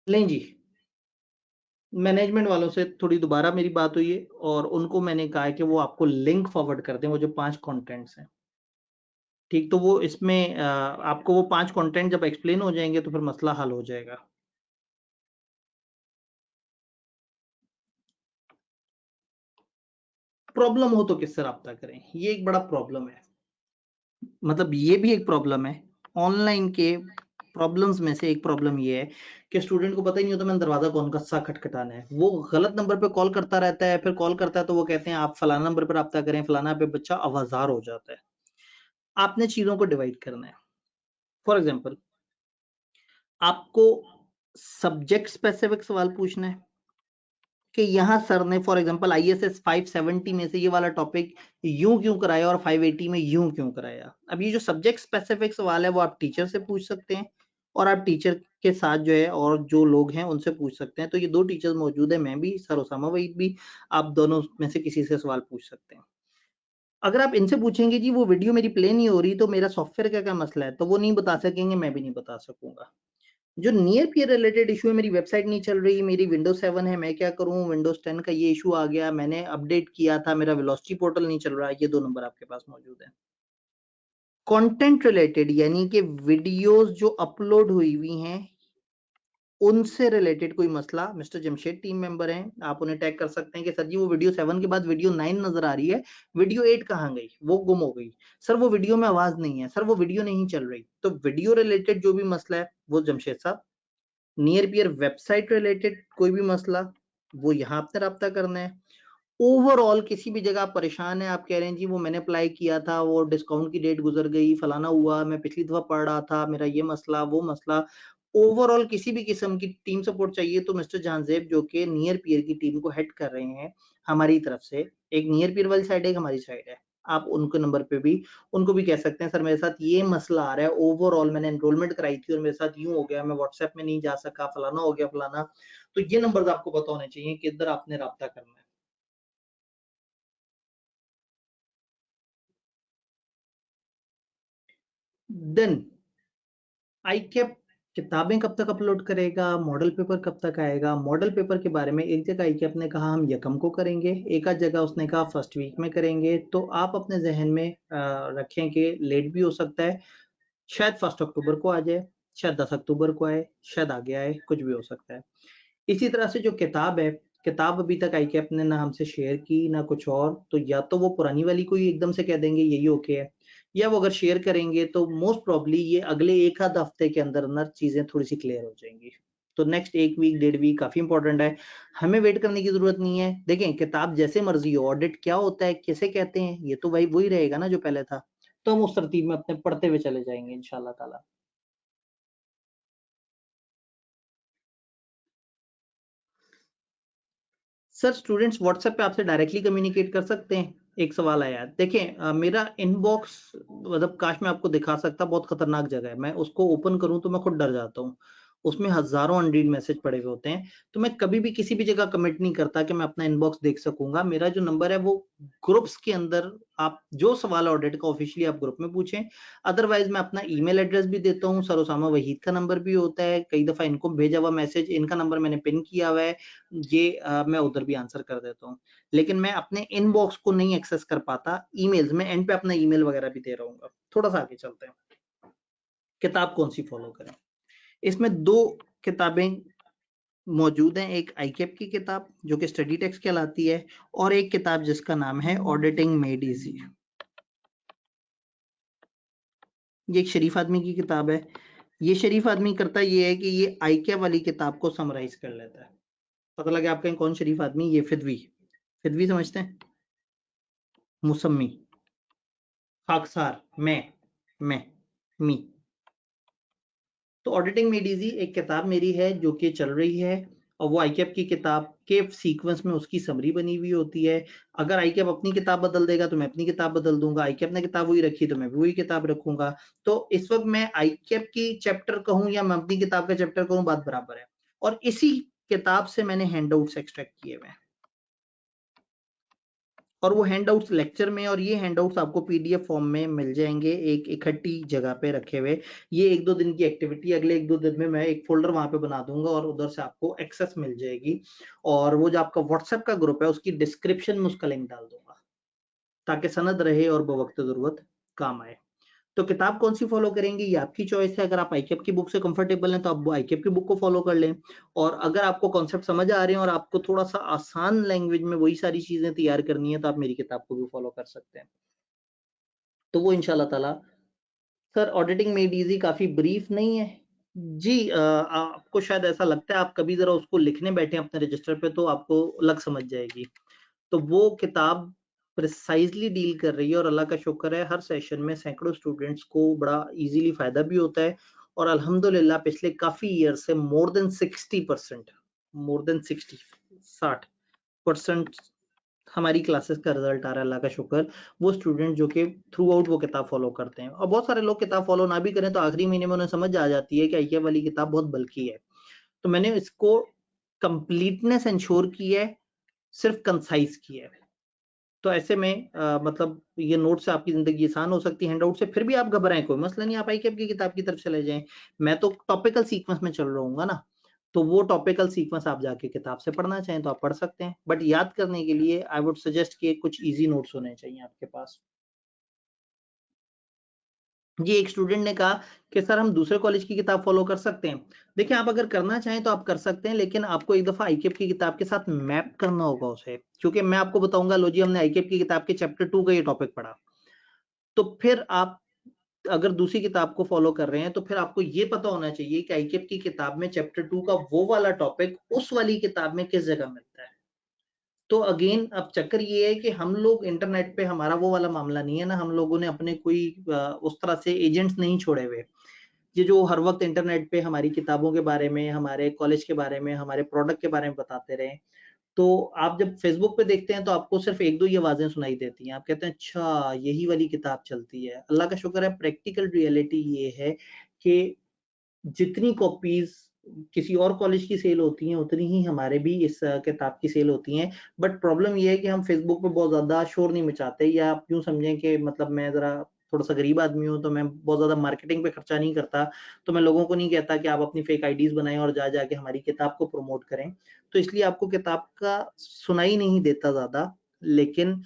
लें जी। मैनेजमेंट वालों से थोड़ी दोबारा मेरी बात हुई है और उनको मैंने कहा है कि वो आपको लिंक फॉरवर्ड कर दें, वो जो 5 कंटेंट्स हैं। ठीक, तो वो इसमें आपको वो 5 कंटेंट जब एक्सप्लेन हो जाएँगे तो फिर मसला हल हो जाएगा। प्रॉब्लम हो तो किससे राब्ता करें? ये एक बड़ा प्रॉब्लम है। मतलब ये भी एक प्रॉब्लम है। ऑनलाइन के प्रॉब्लम्स में से एक प्रॉब्लम ये है कि स्टूडेंट को पता ही नहीं होता मैंने दरवाज़ा कौन-सा खटखटाना है। वो गलत नंबर पे कॉल करता रहता है, फिर कॉल करता है तो वो कहते हैं आप फलाना नंबर पे राब्ता करें, फलाना पे बच्चा आवाज़ार हो जाता है। आपने चीज़ों को डिवाइड करना है। फॉर एग्ज़ाम्पल आपको सब्जेक्ट स्पेसिफिक सवाल पूछना है कि यहाँ सर ने फॉर एग्जांपल आईएसएस 570 में से ये वाला टॉपिक यूं क्यों कराया और 580 में यूं क्यों कराया। अब ये जो सब्जेक्ट स्पेसिफिक सवाल है वो आप टीचर से पूछ सकते हैं और आप टीचर के साथ जो है और जो लोग हैं उनसे पूछ सकते हैं। तो ये 2 टीचर्स मौजूद हैं, मैं भी, सर उसामा वहीद भी, आप दोनों में से किसी से सवाल पूछ सकते हैं। अगर आप इनसे पूछेंगे जी वो वीडियो मेरी प्ले नहीं हो रही तो मेरा सॉफ्टवेयर का क्या मसला है, तो वो नहीं बता सकेंगे, मैं भी नहीं बता सकूँगा। जो नियर पीयर रिलेटेड इशू है मेरी वेबसाइट नहीं चल रही, मेरी विंडोज़ 7 है, मैं क्या करूँ? विंडोज़ 10 का ये इशू आ गया, मैंने अपडेट किया था, मेरा वेलोसिटी पोर्टल नहीं चल रहा है, ये 2 नंबर आपके पास मौजूद हैं। कंटेंट रिलेटेड यानी कि वीडियोज़ जो अपलोड हुई हैं, उनसे रिलेटेड कोई मसला, मिस्टर जमशेद टीम मेंबर हैं, आप उन्हें टैग कर सकते हैं कि सर जी वो वीडियो 7 के बाद वीडियो 9 नज़र आ रही है, वीडियो 8 कहाँ गई? वो गुम हो गई। सर वो वीडियो में आवाज़ नहीं है, सर वो वीडियो नहीं चल रही। तो वीडियो रिलेटेड जो भी मसला है, वो जमशेद साहब नियर पियर वेबसाइट रिलेटेड कोई भी मसला वो यहाँ आपने राब्ता करना है ओवरऑल किसी भी जगह आप परेशान हैं, आप कह रहे हैं जी वो मैंने अप्लाई किया था, वो डिस्काउंट की डेट गुजर गई, फलाना हुआ, मैं पिछली दफा पढ़ रहा था, मेरा ये मसला, वो मसला, ओवरऑल किसी भी किस्म की टीम सपोर्ट चाहिए तो मिस्टर जानजेब जो कि नियर पीयर की टीम को हेड कर रहे हैं हमारी तरफ से, एक नियर पीयर वाली साइड है, एक हमारी साइड है, आप उनके नंबर पे भी उनको भी कह सकते हैं सर मेरे साथ ये मसला आ रहा है, ओवरऑल मैंने एनरोलमेंट कराई थी और मेरे साथ यूं हो गया, मैं व्हाट्सएप में नहीं जा सका, फलाना हो गया फलाना, तो ये नंबर आपको पता होने चाहिए कि इधर आपने राब्ता करना है। देन आईकैप किताबें कब तक अपलोड करेगा, मॉडल पेपर कब तक आएगा, मॉडल पेपर के बारे में एक जगह आईकैप ने कहा हम यकम को करेंगे, एक आध जगह उसने कहा फर्स्ट वीक में करेंगे, तो आप अपने जहन में रखें कि लेट भी हो सकता है, शायद 1 अक्टूबर को आ जाए, शायद 10 अक्टूबर को आए, शायद आगे आए, कुछ भी हो सकता है। इसी तरह से जो किताब है, किताब अभी तक आईकैप ने ना हमसे शेयर की ना कुछ और, तो या तो वो पुरानी वाली को ही एकदम से कह देंगे यही ओके है, या वो अगर शेयर करेंगे तो मोस्ट प्रॉब्ली ये अगले एक आध हफ्ते के अंदर अंदर चीजें थोड़ी सी क्लियर हो जाएंगी। तो नेक्स्ट एक वीक 1.5 वीक काफी इंपॉर्टेंट है, हमें वेट करने की जरूरत नहीं है। देखें किताब जैसे मर्जी हो, ऑडिट क्या होता है कैसे कहते हैं, ये तो भाई वही रहेगा ना जो पहले था, तो हम उस तरतीब में अपने पढ़ते हुए चले जाएंगे इंशाल्लाह ताला। सर स्टूडेंट्स व्हाट्सएप पे आपसे डायरेक्टली कम्युनिकेट कर सकते हैं। एक सवाल आया, देखें मेरा इनबॉक्स मतलब काश मैं आपको दिखा सकता, बहुत खतरनाक जगह है, मैं उसको ओपन करूं तो मैं खुद डर जाता हूँ, उसमें हजारों अनरीड मैसेज पड़े हुए होते हैं, तो मैं कभी भी किसी भी जगह कमिट नहीं करता कि मैं अपना इनबॉक्स देख सकूंगा। मेरा जो नंबर है वो ग्रुप्स के अंदर, आप जो सवाल ऑडिट का ऑफिशियली आप ग्रुप में पूछें, अदरवाइज मैं अपना ईमेल एड्रेस भी देता हूँ, सर उसामा वहीद का नंबर भी होता है, कई दफा इनको भेजा हुआ मैसेज, इनका नंबर मैंने पिन किया हुआ है, ये मैं उधर भी आंसर कर देता हूँ, लेकिन मैं अपने इनबॉक्स को नहीं एक्सेस कर पाता। ईमेल्स में एंड पे अपना ईमेल वगैरह भी दे रहा हूँ। थोड़ा सा आगे चलते हैं, किताब कौन सी फॉलो करें, इसमें दो किताबें मौजूद हैं, एक आईकेप की किताब जो कि स्टडी टेक्स्ट कहलाती है, और एक किताब जिसका नाम है ऑडिटिंग मेड इजी। ये एक शरीफ आदमी की किताब है, ये शरीफ आदमी करता ये है कि ये आईकेप वाली किताब को समराइज कर लेता है। पता लगे आपका कौन शरीफ आदमी, ये फिदवी, फिदवी समझते हैं, मुसम्मी, खाकसार, मैं मी। तो ऑडिटिंग मेड इजी एक किताब मेरी है जो कि चल रही है, और वो आईकैप की किताब के सीक्वेंस में उसकी समरी बनी हुई होती है। अगर आईकैप अपनी किताब बदल देगा तो मैं अपनी किताब बदल दूंगा, आईकैप ने किताब वही रखी तो मैं भी वही किताब रखूंगा। तो इस वक्त मैं आईकैप की चैप्टर कहूं या मैं अपनी किताब का चैप्टर कहूं, बात बराबर है। और इसी किताब से मैंने हैंडआउट्स एक्सट्रैक्ट किए हुए हैं, और वो हैंडआउट्स लेक्चर में, और ये हैंडआउट्स आपको पीडीएफ फॉर्म में मिल जाएंगे एक इकट्ठी जगह पे रखे हुए। ये 1-2 दिन की एक्टिविटी, अगले 1-2 दिन में मैं एक फोल्डर वहां पे बना दूंगा और उधर से आपको एक्सेस मिल जाएगी, और वो जो आपका व्हाट्सएप का ग्रुप है उसकी डिस्क्रिप्शन में उसका लिंक डाल दूंगा ताकि सनद रहे और बवक्त जरूरत काम आए। तो किताब कौन सी फॉलो करेंगे ये आपकी चॉइस है, अगर आप आईकेप की बुक से कंफर्टेबल हैं तो आप आईकेप की बुक को फॉलो कर लें, और अगर आपको कॉन्सेप्ट समझ आ रहे हैं और आपको थोड़ा सा आसान लैंग्वेज में वही सारी चीजें तैयार करनी है तो आप मेरी किताब को भी फॉलो कर सकते हैं, तो वो इंशाल्लाह ताला। सर ऑडिटिंग मेड इजी काफी ब्रीफ नहीं है जी, आपको शायद ऐसा लगता है, आप कभी जरा उसको लिखने बैठे अपने रजिस्टर पे तो आपको लग समझ जाएगी। तो वो किताब प्रिसाइजली डील कर रही है, और अल्लाह का शुक्र है हर सेशन में सैकड़ों स्टूडेंट्स को बड़ा इजीली फायदा भी होता है, और अल्हम्दुलिल्लाह पिछले काफी ईयर से मोर देन 60% हमारी क्लासेस का रिजल्ट आ रहा है, अल्लाह का शुक्र। वो स्टूडेंट जो कि थ्रू आउट वो किताब फॉलो करते हैं, और बहुत सारे लोग किताब फॉलो ना भी करें तो आखिरी महीने में उन्हें समझ आ जाती है कि आईके वाली किताब बहुत बल्कि है, तो मैंने इसको कंप्लीटनेस इंश्योर की है, सिर्फ कंसाइज की है। तो ऐसे में मतलब ये नोट से आपकी जिंदगी आसान हो सकती है, हैंडआउट से फिर भी आप घबराएं, कोई मसला नहीं, आप आईकेप की किताब की तरफ चले जाएं। मैं तो टॉपिकल सीक्वेंस में चल रहूंगा ना, तो वो टॉपिकल सीक्वेंस आप जाके किताब से पढ़ना चाहें तो आप पढ़ सकते हैं, बट याद करने के लिए आई वुड सजेस्ट कि कुछ इजी नोट्स होने चाहिए आपके पास। जी एक स्टूडेंट ने कहा कि सर हम दूसरे कॉलेज की किताब फॉलो कर सकते हैं। देखिए आप अगर करना चाहें तो आप कर सकते हैं, लेकिन आपको एक दफा आईकेप की किताब के साथ मैप करना होगा उसे, क्योंकि मैं आपको बताऊंगा लो जी हमने आईकेप की किताब के चैप्टर 2 का ये टॉपिक पढ़ा, तो फिर आप अगर दूसरी किताब को फॉलो कर रहे हैं तो फिर आपको ये पता होना चाहिए कि आईकेप की किताब में चैप्टर 2 का वो वाला टॉपिक उस वाली किताब में किस जगह मिलता है। तो अगेन अब चक्कर ये है कि हम लोग इंटरनेट पे, हमारा वो वाला मामला नहीं है ना, हम लोगों ने अपने कोई उस तरह से एजेंट्स नहीं छोड़े हुए, ये जो हर वक्त इंटरनेट पे हमारी किताबों के बारे में, हमारे कॉलेज के बारे में, हमारे प्रोडक्ट के बारे में बताते रहे। तो आप जब फेसबुक पे देखते हैं तो आपको सिर्फ 1-2 ही आवाज़ें सुनाई देती हैं। आप कहते हैं अच्छा यही वाली किताब चलती है। अल्लाह का शुक्र है, प्रैक्टिकल रियलिटी ये है कि जितनी कॉपीज़ किसी और कॉलेज की सेल होती हैं, उतनी ही हमारे भी इस किताब की सेल होती हैं। बट प्रॉब्लम ये है कि हम फेसबुक पे बहुत ज़्यादा शोर नहीं मचाते, या आप यूँ समझें कि मतलब मैं ज़रा थोड़ा-सा गरीब आदमी हूँ, तो मैं बहुत ज़्यादा मार्केटिंग पे खर्चा नहीं करता। तो मैं लोगों को नहीं कहता कि आप अपनी फेक आईडीज़ बनाएँ और जा के हमारी किताब को प्रमोट करें। तो इसलिए आपको किताब का सुनाई नहीं देता ज़्यादा, लेकिन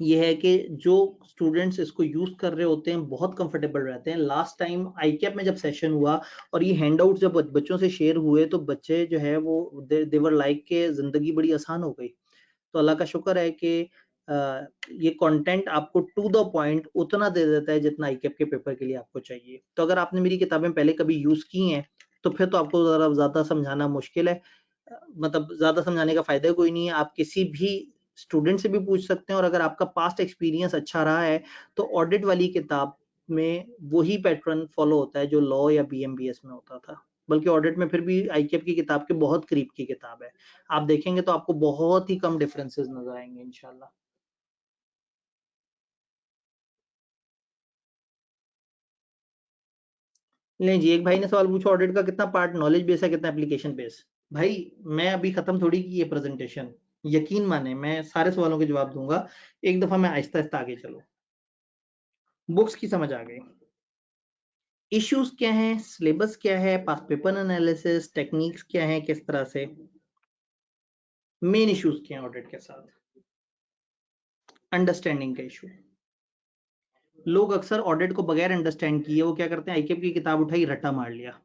ये है कि जो स्टूडेंट्स इसको यूज़ कर रहे होते हैं, बहुत कंफर्टेबल रहते हैं। लास्ट टाइम आईकैप में जब सेशन हुआ और ये हैंडआउट्स जब बच्चों से शेयर हुए, तो बच्चे जो है वो दे वर लाइक के ज़िंदगी बड़ी आसान हो गई। तो अल्लाह का शुक्र है कि ये कंटेंट आपको टू द पॉइंट उतना दे देता है जितना आईकैप के पेपर के लिए आपको चाहिए। तो अगर आपने मेरी किताबें पहले कभी यूज़ की हैं, तो फिर तो आपको ज़रा ज़्यादा समझाना मुश्किल है। मतलब ज़्यादा समझाने का फ़ायदा कोई नहीं है। आप किसी भी स्टूडेंट से भी पूछ सकते हैं, और अगर आपका पास्ट एक्सपीरियंस अच्छा रहा है, तो ऑडिट वाली किताब में वही पैटर्न फ़ॉलो होता है जो लॉ या बीएमबीएस में होता था। बल्कि ऑडिट में फिर भी आईकैप की किताब के बहुत करीब की किताब है। आप देखेंगे तो आपको बहुत ही कम डिफरेंसेस नज़र आएँगे इंशाल्लाह। नहीं जी, एक भाई ने सवाल पूछा ऑडिट का कितना पार्ट नॉलेज बेस है, कितना एप्लीकेशन बेस? भाई, मैं अभी खत्म थोड़ी की ये प्रेजेंटेशन। यकीन माने मैं सारे सवालों के जवाब दूँगा। एक दफ़ा मैं आहिस्ता-आहिस्ता आगे चलो। बुक्स की समझ आ गई। इश्यूज़ क्या हैं, सिलेबस क्या है, पास्ट पेपर एनालिसिस, टेक्निक्स क्या हैं, किस तरह से, मेन इश्यूज़ क्या हैं ऑडिट के साथ? अंडरस्टैंडिंग का इश्यू। लोग अक्सर ऑडिट को बगैर अंडरस्टैंड किए वो क्या करते हैं, आईकैप की किताब उठाई, रट्टा मार लिया।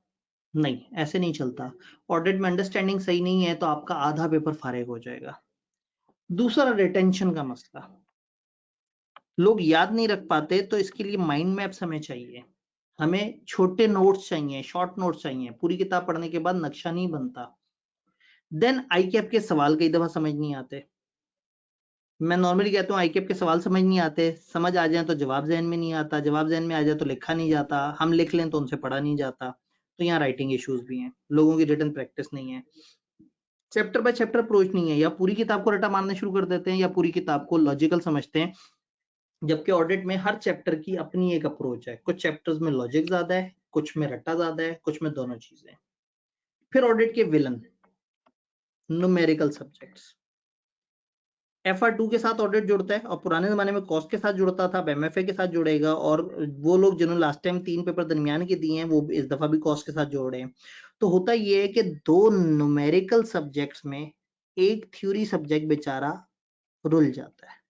नहीं, ऐसे नहीं चलता। ऑडिट में अंडरस्टैंडिंग सही नहीं है तो आपका आधा पेपर फारिग हो जाएगा। दूसरा, रिटेंशन का मसला। लोग याद नहीं रख पाते, तो इसके लिए माइंड मैप्स हमें चाहिए। हमें छोटे नोट्स चाहिए, शॉर्ट नोट्स चाहिए। पूरी किताब पढ़ने के बाद नक्शा नहीं बनता। देन आईकैप के सवाल कई दफा समझ नहीं आते। मैं नॉर्मली कहता हूँ आईकैप के सवाल समझ नहीं आते, समझ आ जाए तो जवाब ज़हन में नहीं आता, जवाब ज़हन में आ जाए तो लिखा नहीं जाता, हम लिख लें तो उनसे पढ़ा नहीं जाता। तो यहाँ राइटिंग इश्यूज भी हैं, लोगों की रिटन प्रैक्टिस नहीं है, चैप्टर बाय चैप्टर अप्रोच नहीं है, या पूरी किताब को रटा मारना शुरू कर देते हैं या पूरी किताब को लॉजिकल समझते हैं। जबकि ऑडिट में हर चैप्टर की अपनी एक अप्रोच है। कुछ चैप्टर्स में लॉजिक ज्यादा है, कुछ में रट्टा ज्यादा है, कुछ में दोनों चीजें। फिर ऑडिट के विलन, न्यूमेरिकल सब्जेक्ट्स। FR2 के साथ ऑडिट जुड़ता है, और पुराने जमाने में कॉस्ट के साथ जुड़ता था, अब MFA के साथ जुड़ेगा। और वो लोग जिन्होंने लास्ट टाइम 3 पेपर दरमियान के दिए हैं, वो इस दफा भी कॉस्ट के साथ जोड़ रहे हैं। तो होता ये है कि 2 न्यूमेरिकल सब्जेक्ट्स में एक थ्योरी सब्जेक्ट बेचारा रुल जाता है।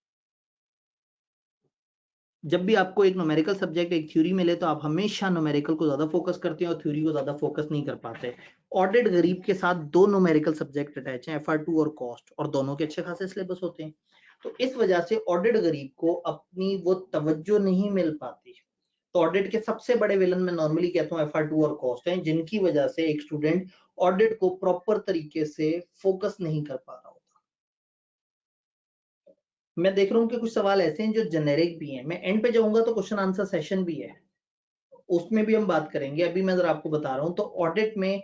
जब भी आपको एक न्यूमेरिकल सब्जेक्ट, एक थ्योरी मिले, तो आप हमेशा न्यूमेरिकल को ज्यादा फोकस करते हैं और थ्योरी को ज्यादा फोकस नहीं कर पाते। ऑडिट गरीब के साथ 2 न्यूमेरिकल सब्जेक्ट अटैच हैं, FR2 और कॉस्ट, और दोनों के अच्छे खासे सिलेबस होते हैं। तो इस वजह से ऑडिट गरीब को अपनी वो तवज्जो नहीं मिल पाती। तो ऑडिट के सबसे बड़े विलन मैं नॉर्मली कहता हूँ FR2 और कॉस्ट हैं, जिनकी वजह से एक स्टूडेंट ऑडिट को प्रॉपर तरीके से फोकस नहीं कर पा रहा होता। मैं देख रहा हूँ कि कुछ सवाल ऐसे हैं जो जेनेरिक भी हैं। मैं एंड पे जाऊंगा तो क्वेश्चन आंसर सेशन भी है, उसमें भी हम बात करेंगे। अभी मैं जरा आपको बता रहा हूँ। तो ऑडिट में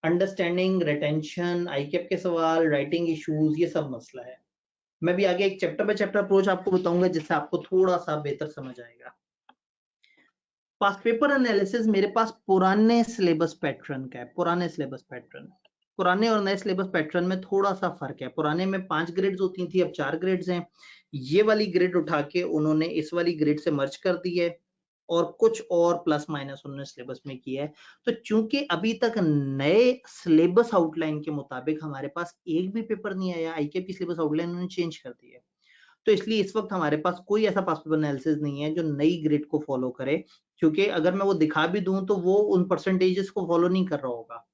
अंडरस्टैंडिंग, रिटेंशन, आईकैप के सवाल, राइटिंग इश्यूज, ये सब मसला है। मैं भी आगे एक चैप्टर बाय चैप्टर अप्रोच आपको बताऊंगा, जिससे आपको थोड़ा सा बेहतर समझ आएगा। पास्ट पेपर एनालिसिस मेरे पास पुराने सिलेबस पैटर्न का है। पुराने और नए सिलेबस पैटर्न में थोड़ा सा फर्क है। पुराने में 5 ग्रेड्स होती थी, अब 4 ग्रेड्स हैं। ये वाली ग्रेड उठा के उन्होंने इस वाली ग्रेड से मर्ज कर दी है, और कुछ और प्लस माइनस उन्होंने सिलेबस में किया है। तो चूंकि अभी तक नए सिलेबस आउटलाइन के मुताबिक हमारे पास एक भी पेपर नहीं आया, आईकैप की सिलेबस आउटलाइन उन्होंने चेंज कर दी है। तो इसलिए इस वक्त हमारे पास कोई ऐसा पास्ट पेपर एनालिसिस नहीं है जो नई ग्रिड को फॉलो करे, क्योंकि अगर मैं वो दिखा भी दूं तो वो उन परसेंटेजेस को फॉलो नहीं कर रहा होगा।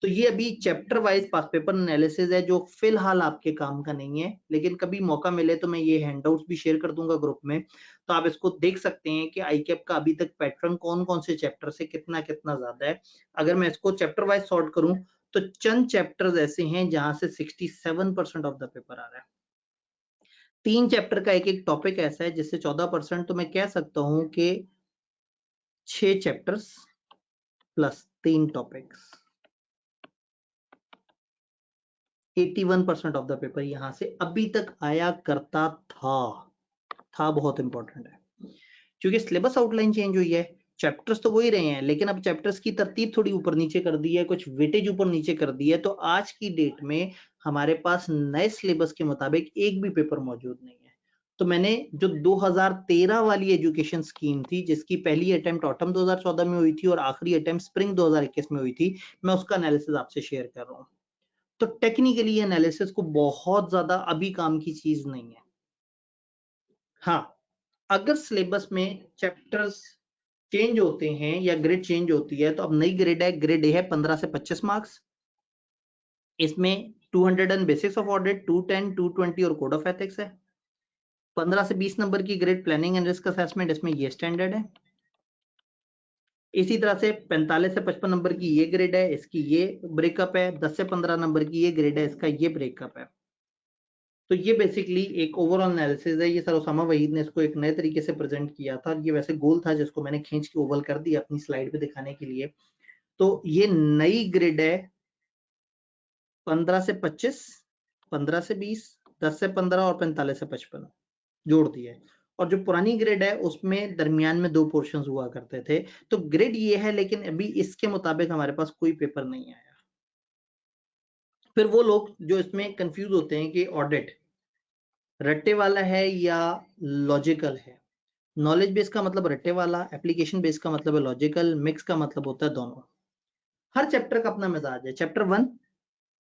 तो ये अभी chapter wise past paper analysis है, जो फिलहाल आपके काम का नहीं है। लेकिन कभी मौका मिले तो मैं ये हैंडआउट्स भी शेयर कर दूंगा ग्रुप में, तो आप इसको देख सकते हैं कि आईकैप का अभी तक पैटर्न कौन कौन से चैप्टर से कितना कितना ज्यादा है। अगर मैं इसको चैप्टर वाइज सॉर्ट करूं तो चंद चैप्टर्स ऐसे हैं जहां से 67% ऑफ द पेपर आ रहा है। 3 चैप्टर का एक एक टॉपिक ऐसा है जिससे 14%, तो मैं कह सकता हूं कि 6 chapters plus 3 topics, 81% of the paper यहां से अभी तक आया करता था बहुत इंपॉर्टेंट है, क्योंकि सिलेबस आउटलाइन चेंज हुई है, चैप्टर्स तो वही रहे हैं, लेकिन अब चैप्टर्स की तरतीब थोड़ी ऊपर नीचे कर दी है, कुछ वेटेज ऊपर नीचे कर दी है। तो आज की डेट में हमारे पास नए सिलेबस के मुताबिक एक भी पेपर मौजूद नहीं है। तो मैंने जो 2013 वाली एजुकेशन स्कीम थी, जिसकी पहली अटेम्प्ट ऑटम 2014 में हुई थी और आखिरी अटेम्प्ट स्प्रिंग 2021 में हुई थी, मैं उसका एनालिसिस आपसे शेयर कर रहा हूँ। तो टेक्निकली एनालिसिस को बहुत ज्यादा अभी काम की चीज नहीं है। हाँ, अगर सिलेबस में चैप्टर्स चेंज होते हैं या ग्रेड चेंज होती है, तो अब नई ग्रेड है, ग्रेड ए है 15 से 25 मार्क्स। इसमें 200 बेसिक्स ऑफ ऑडिट, 210, 220 और कोड ऑफ एथिक्स है। 15 से 20 नंबर की grade planning and risk assessment, इसमें ये स्टैंडर्ड है। इसी तरह से 45 से 55 नंबर की ये ग्रेड है, इसकी ये ब्रेकअप है। 10 से 15 नंबर की ये ग्रेड है, इसका ये ब्रेकअप है। तो ये बेसिकली एक ओवरऑल एनालिसिस है। ये सर उसामा वहीद ने इसको एक नए तरीके से प्रेजेंट किया था, ये वैसे गोल था जिसको मैंने खींच के ओवल कर दिया अपनी स्लाइड पे दिखाने के लिए। तो ये नई ग्रिड है 15 से 25, 15 से 20, 10 से 15 और 45 से 55 जोड़ दिए। और जो पुरानी ग्रिड है उसमें दरमियान में 2 पोर्शंस हुआ करते थे। तो ग्रिड ये है, लेकिन अभी इसके मुताबिक हमारे पास कोई पेपर नहीं आया। फिर वो लोग जो इसमें कंफ्यूज होते हैं कि ऑडिट रट्टे वाला है या लॉजिकल है। नॉलेज बेस का मतलब रट्टे वाला, एप्लीकेशन बेस का मतलब है लॉजिकल, मिक्स का मतलब होता है दोनों। हर चैप्टर का अपना मिजाज है। चैप्टर 1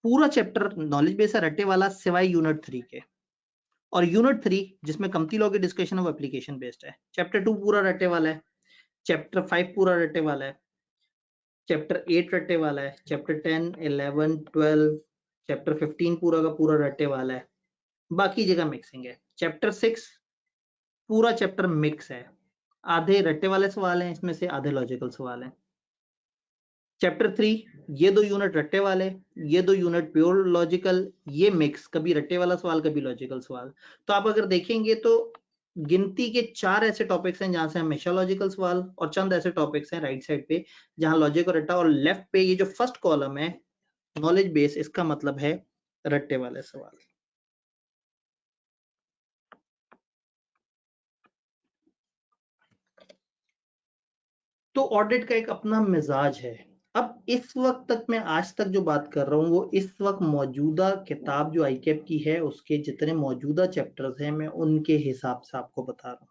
पूरा चैप्टर नॉलेज बेस है, रट्टे वाला, सिवाय यूनिट 3 के। और यूनिट 3 जिसमें कम्पनी लॉ की डिस्कशन है वो एप्लीकेशन बेस्ड है। चैप्टर 2 पूरा रट्टे वाला है, चैप्टर 5 पूरा रट्टे वाला है, चैप्टर 8 रट्टे वाला है, चैप्टर 10, 11, 12, चैप्टर 15 पूरा का पूरा रट्टे वाला है, बाकी जगह मिक्सिंग है। चैप्टर 6 पूरा चैप्टर मिक्स है, आधे रट्टे वाले सवाल हैं इसमें से, आधे लॉजिकल सवाल हैं। चैप्टर 3 ये 2 यूनिट रट्टे वाले, ये 2 यूनिट प्योर लॉजिकल, ये मिक्स, कभी रट्टे वाला सवाल कभी लॉजिकल सवाल। तो आप अगर देखेंगे तो गिनती के 4 ऐसे टॉपिक्स हैं जहां से हमेशा लॉजिकल सवाल, और चंद ऐसे टॉपिक्स हैं राइट साइड पे जहां लॉजिक और रट्टा, और लेफ्ट पे ये जो फर्स्ट कॉलम है नॉलेज बेस, इसका मतलब है रट्टे वाले सवाल। तो ऑडिट का एक अपना मिजाज है। अब इस वक्त तक मैं आज तक जो बात कर रहा हूँ वो इस वक्त मौजूदा किताब जो आईकेप की है उसके जितने मौजूदा चैप्टर्स हैं मैं उनके हिसाब से आपको बता रहा हूँ।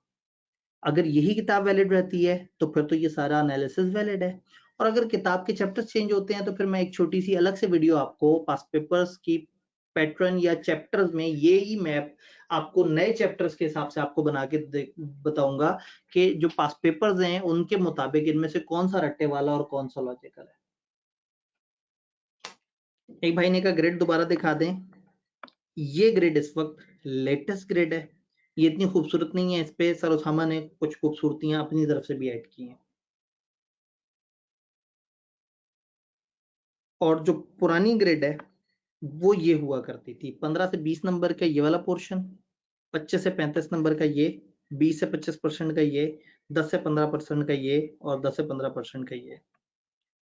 अगर यही किताब वैलिड रहती है तो फिर तो ये सारा एनालिसिस वैलिड है, और अगर किताब के चैप्टर्स चेंज होते हैं तो फिर मैं एक छोटी सी अलग से वीडियो आपको पास्ट पेपर्स की पैटर्न या चैप्टर्स में ये ही मैप आपको नए चैप्टर्स के हिसाब से आपको बना के बताऊंगा कि जो पास्ट पेपर्स हैं उनके मुताबिक इनमें से कौन सा रट्टे वाला और कौन सा लॉजिकल है। एक भाई ने कहा ग्रेड दोबारा दिखा दें। ये ग्रेड इस वक्त लेटेस्ट ग्रेड है, ये इतनी खूबसूरत नहीं है, इस पे सर उसामा ने कुछ खूबसूरतियां अपनी तरफ से भी ऐड की हैं। और जो पुरानी ग्रेड है वो ये हुआ करती थी 15 से 20 नंबर का ये वाला पोर्शन, 25 से 35 नंबर का ये, 20 से 25% का ये, 10 से 15% का ये, और 10 से 15% का ये।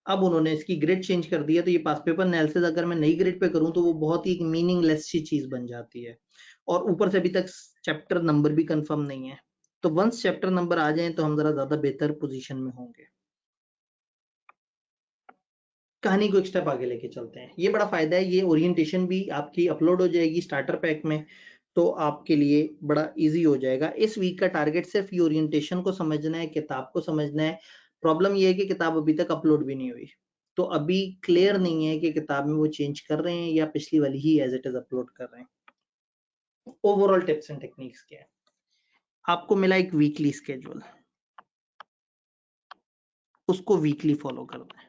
अब उन्होंने इसकी ग्रेड चेंज कर दिया, तो ये पास पेपर एनालिसिस अगर मैं नई ग्रेड पे करूं तो वो बहुत ही मीनिंगलेस सी चीज बन जाती है, और ऊपर से अभी तक चैप्टर नंबर भी कंफर्म नहीं है। तो वंस चैप्टर नंबर आ जाए तो हम जरा ज्यादा बेहतर पोजीशन में होंगे। कहानी को एक स्टेप आगे लेके चलते हैं। ये बड़ा फायदा है, ये ओरिएंटेशन भी आपकी अपलोड हो जाएगी स्टार्टर पैक में, तो आपके लिए बड़ा इजी हो जाएगा। इस वीक का टारगेट सिर्फ ये ओरिएंटेशन को समझना है, किताब को समझना है। प्रॉब्लम ये है कि किताब अभी तक अपलोड भी नहीं हुई, तो अभी क्लियर नहीं है कि किताब में वो चेंज कर रहे हैं या पिछली वाली ही एज इट इज अपलोड कर रहे हैं। ओवरऑल टिप्स एंड टेक्निक्स क्या है, आपको मिला एक वीकली स्केड्यूल, उसको वीकली फॉलो करना है।